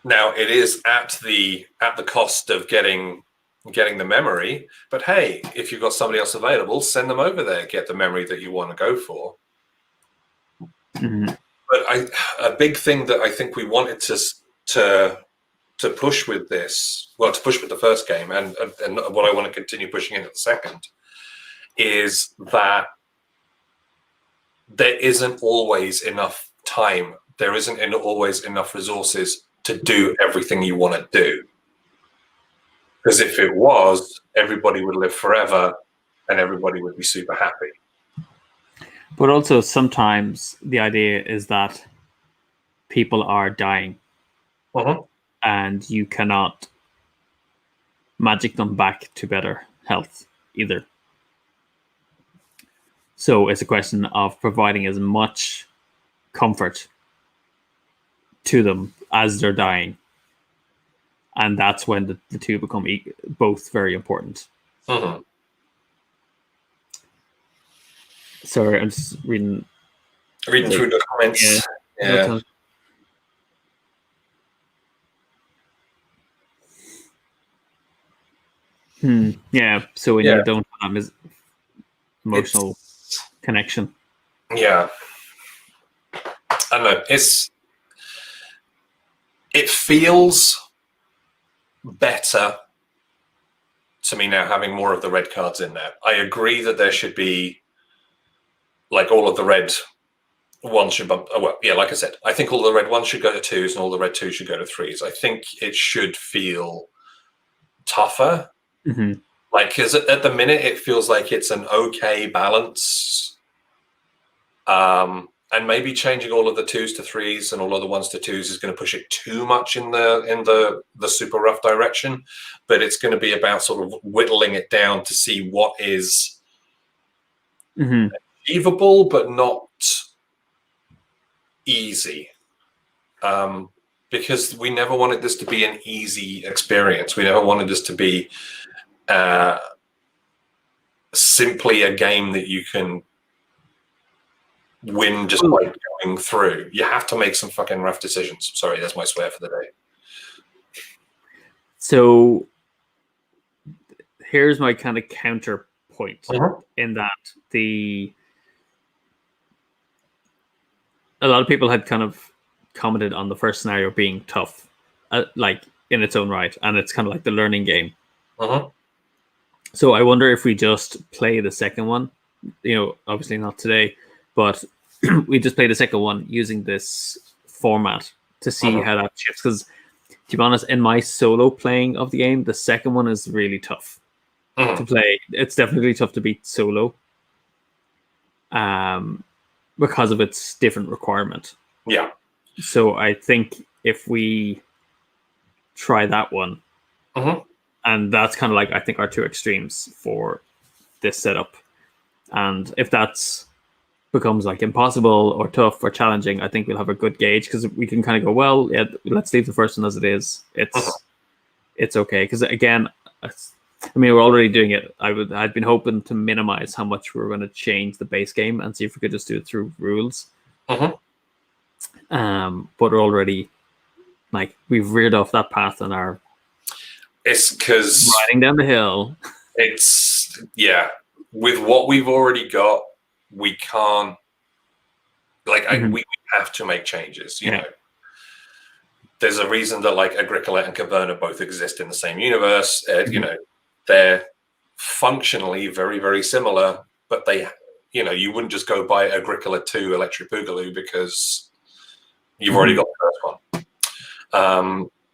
Now, it is at the cost of getting the memory, but hey, if you've got somebody else available, send them over there, get the memory that you want to go for. But a big thing that I think we wanted to push with this, to push with the first game, and what I want to continue pushing into the second, is that there isn't always enough time. There isn't always enough resources to do everything you want to do. Because if it was, everybody would live forever, and everybody would be super happy. But also sometimes the idea is that people are dying and you cannot magic them back to better health either. So it's a question of providing as much comfort to them as they're dying. And that's when the two become both very important. Sorry, I'm just reading through the comments. Yeah. Yeah. So when you don't have emotional connection. Yeah. I don't know. It feels better to me now having more of the red cards in there. I agree that there should be, like, all of the red ones should bump. Oh, well, yeah, like I said, I think all the red ones should go to 2s and all the red 2s should go to 3s. I think it should feel tougher. Like, because at the minute it feels like it's an okay balance. And maybe changing all of the 2s to 3s and all of the 1s to 2s is going to push it too much in the super rough direction. But it's going to be about sort of whittling it down to see what is achievable but not easy. Because we never wanted this to be an easy experience. We never wanted this to be simply a game that you can win just by going through. You have to make some fucking rough decisions. Sorry, that's my swear for the day. So here's my kind of counterpoint in that a lot of people had kind of commented on the first scenario being tough, like in its own right, and it's kind of like the learning game. So I wonder if we just play the second one, obviously not today, but we just play the second one using this format to see how that shifts. Because to be honest, in my solo playing of the game, the second one is really tough to play. It's definitely tough to beat solo because of its different requirement. Yeah. So I think if we try that one, and that's kind of like, I think, our two extremes for this setup. And if that's becomes like impossible or tough or challenging, I think we'll have a good gauge, because we can kind of go, well, yeah, let's leave the first one as it is. It's okay. Because again, I mean, we're already doing it. I'd been hoping to minimize how much we were going to change the base game and see if we could just do it through rules. But we're already, like, we've veered off that path and are riding down the hill. It's, yeah, with what we've already got, we can't, like, we have to make changes, you know. There's a reason that, like, Agricola and Caverna both exist in the same universe. You know, they're functionally very, very similar, but they, you wouldn't just go buy Agricola 2 Electric Boogaloo because you've already got the first one.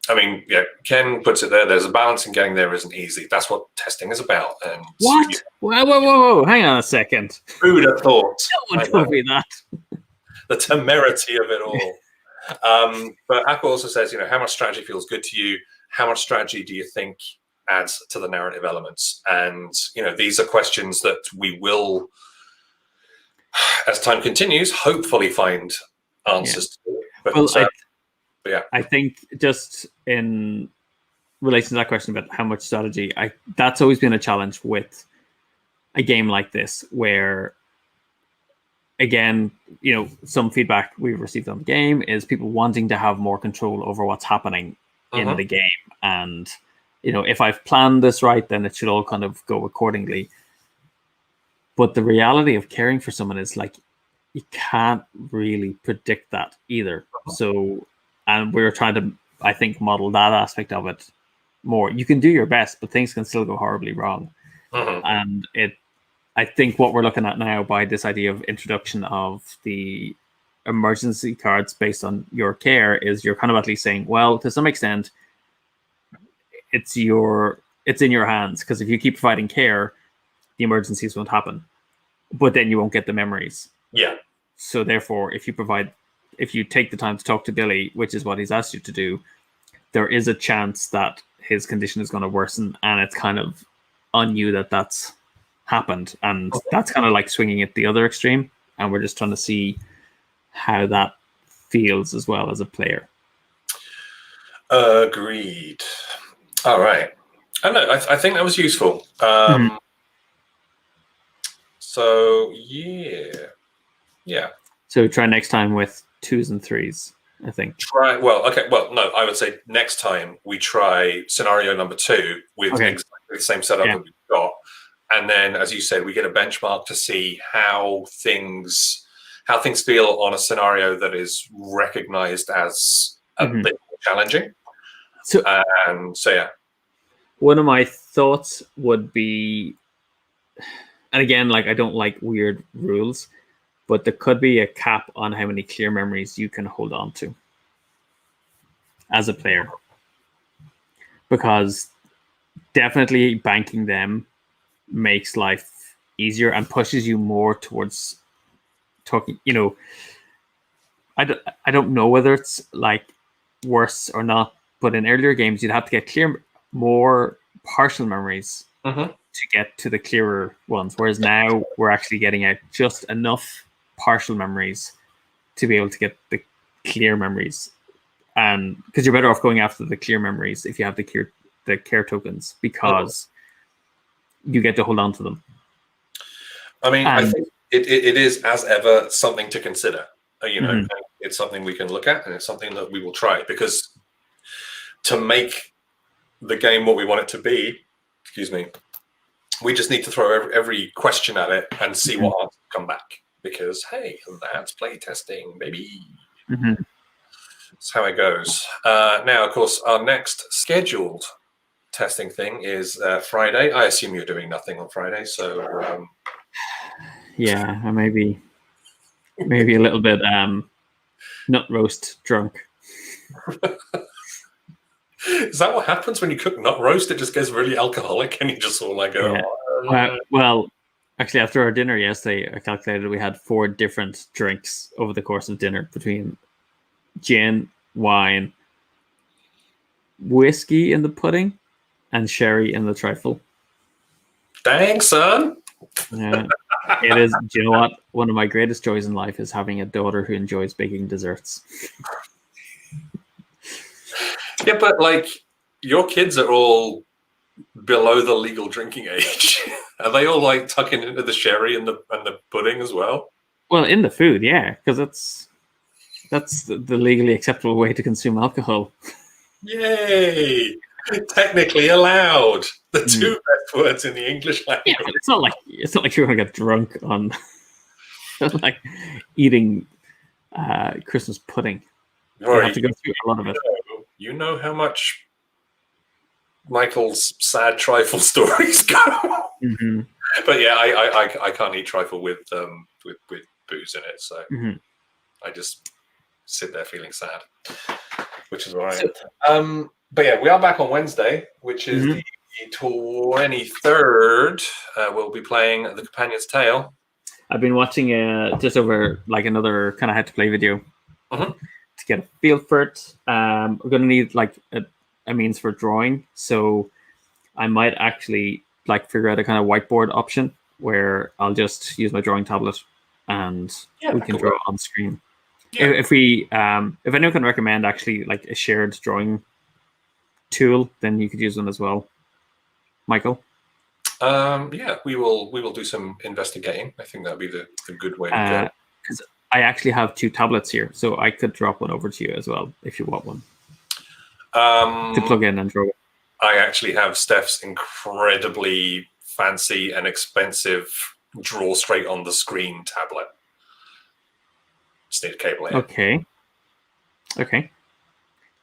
I mean, yeah, Ken puts it there. There's a balance, and getting there isn't easy. That's what testing is about. And what? Whoa! Hang on a second. Who'd have thought? No one told me that. The temerity of it all. But Apple also says, how much strategy feels good to you? How much strategy do you think adds to the narrative elements? And, these are questions that we will, as time continues, hopefully find answers to. But, yeah. I think just in relation to that question about how much strategy, that's always been a challenge with a game like this, where, again, some feedback we've received on the game is people wanting to have more control over what's happening in the game. And, if I've planned this right, then it should all kind of go accordingly. But the reality of caring for someone is, like, you can't really predict that either. So, and we're trying to, I think, model that aspect of it more. You can do your best, but things can still go horribly wrong. And I think what we're looking at now by this idea of introduction of the emergency cards based on your care is you're kind of at least saying, well, to some extent, it's in your hands, because if you keep providing care, the emergencies won't happen, but then you won't get the memories. Yeah. So therefore, if you take the time to talk to Billy, which is what he's asked you to do, there is a chance that his condition is going to worsen, and it's kind of on you that that's happened, and that's kind of like swinging it the other extreme. And we're just trying to see how that feels as well as a player. Agreed. All right. I know. I think that was useful. So yeah. So try next time with 2s and 3s. I think. Well, no. I would say next time we try scenario number 2 with exactly the same setup that we've got, and then, as you said, we get a benchmark to see how things feel on a scenario that is recognized as a bit more challenging. So yeah. One of my thoughts would be, and again, like, I don't like weird rules, but there could be a cap on how many clear memories you can hold on to as a player, because definitely banking them makes life easier and pushes you more towards talking. I don't know whether it's like worse or not, but in earlier games you'd have to get more partial memories to get to the clearer ones, whereas now we're actually getting out just enough partial memories to be able to get the clear memories. And because you're better off going after the clear memories if you have the care tokens, because you get to hold on to them. I mean, I think it is, as ever, something to consider. It's something we can look at, and it's something that we will try, because to make the game what we want it to be, we just need to throw every question at it and see what answers come back. Because, hey, that's playtesting, baby. That's how it goes. Now, of course, our next scheduled testing thing is Friday. I assume you're doing nothing on Friday, so... Yeah, I maybe a little bit nut roast drunk. Is that what happens when you cook nut roast? It just gets really alcoholic, and you just all like go... Yeah. Well, actually, after our dinner yesterday, I calculated we had 4 different drinks over the course of dinner, between gin, wine, whiskey in the pudding, and sherry in the trifle. Dang, son! Yeah, it is. Do you know what? One of my greatest joys in life is having a daughter who enjoys baking desserts. Yeah, but like, your kids are all below the legal drinking age. Are they all like tucking into the sherry and the pudding as well? Well, in the food, yeah, because that's the legally acceptable way to consume alcohol. Yay! Technically allowed. The 2 best words in the English language. Yeah, but it's not like you're gonna get drunk on like eating Christmas pudding. Rory, you have to go through a lot of it. You know how much Michael's sad trifle stories go. But yeah, I can't eat trifle with booze in it, so I just sit there feeling sad, which is all right. But yeah, we are back on Wednesday, which is the 23rd. We'll be playing The Companion's Tale. I've been watching just over like another kind of how to play video to get a feel for it. We're going to need like a means for drawing, so I might actually like figure out a kind of whiteboard option where I'll just use my drawing tablet and we can draw on screen. Yeah. If anyone can recommend actually like a shared drawing tool, then you could use one as well, Michael. Yeah, we will do some investigating. I think that'd be the good way to go. Because I actually have 2 tablets here, so I could drop one over to you as well if you want one to plug in and draw. I actually have Steph's incredibly fancy and expensive draw straight on the screen tablet. Just need a cable in. Okay.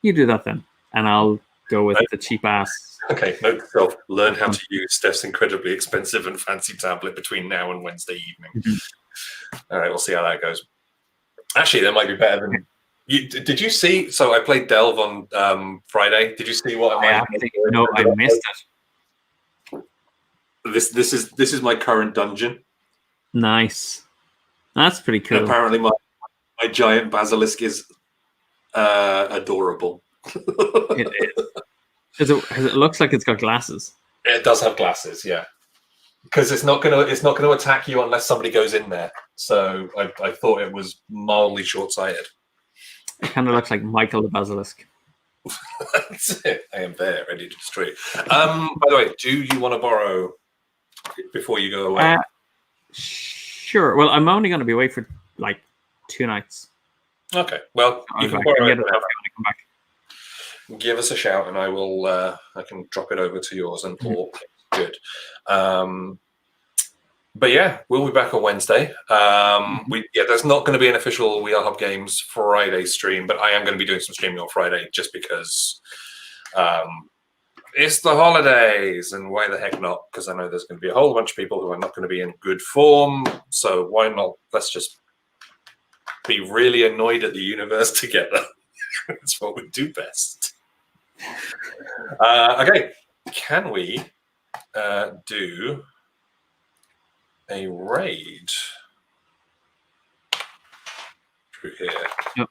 You do that then, and I'll go with the cheap ass. Okay, note to self: learn how to use Steph's incredibly expensive and fancy tablet between now and Wednesday evening. All right, we'll see how that goes. Actually, that might be better than. Did you see? So I played Delve on Friday. Did you see what? No, I missed it. This is my current dungeon. Nice. That's pretty cool. And apparently, my giant basilisk is adorable. It is. It looks like it's got glasses. It does have glasses, yeah. Because it's not gonna attack you unless somebody goes in there. So I thought it was mildly short-sighted. It kind of looks like Michael the Basilisk. That's it. I am there, ready to destroy you. By the way, do you want to borrow before you go away? Sure. Well, I'm only going to be away for like 2 nights. Okay. Well, you can borrow it. Come back. Give us a shout, and I will. I can drop it over to yours, and all good. But yeah, we'll be back on Wednesday. There's not going to be an official We Are Hub Games Friday stream, but I am going to be doing some streaming on Friday just because it's the holidays, and why the heck not? Because I know there's going to be a whole bunch of people who are not going to be in good form. So why not? Let's just be really annoyed at the universe together. That's what we do best. Okay, can we do a raid through here? Yep.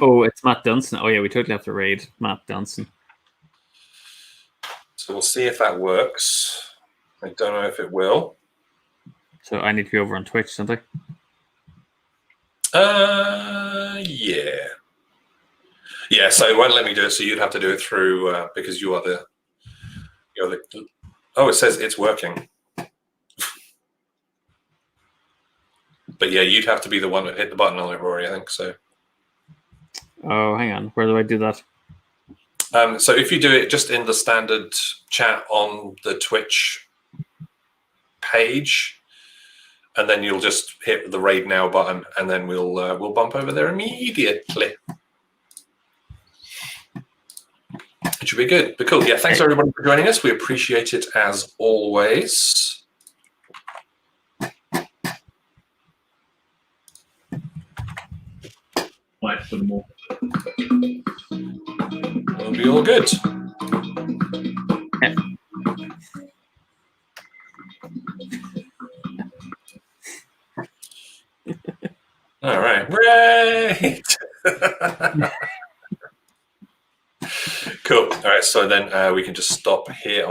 Oh, it's Matt Dunson. Oh yeah, we totally have to raid Matt Dunson. So we'll see if that works. I don't know if it will. So I need to be over on Twitch, don't I? Yeah. Yeah, so it won't let me do it, so you'd have to do it through because you're the oh, it says it's working. But yeah, you'd have to be the one that hit the button on it, Rory, I think so. Oh, hang on. Where do I do that? So if you do it just in the standard chat on the Twitch page, and then you'll just hit the raid now button, and then we'll bump over there immediately. It should be good. But cool. Yeah, thanks everybody for joining us. We appreciate it as always. For the moment. It'll be all good. Yeah. All right. Right. Cool. All right. So then we can just stop here.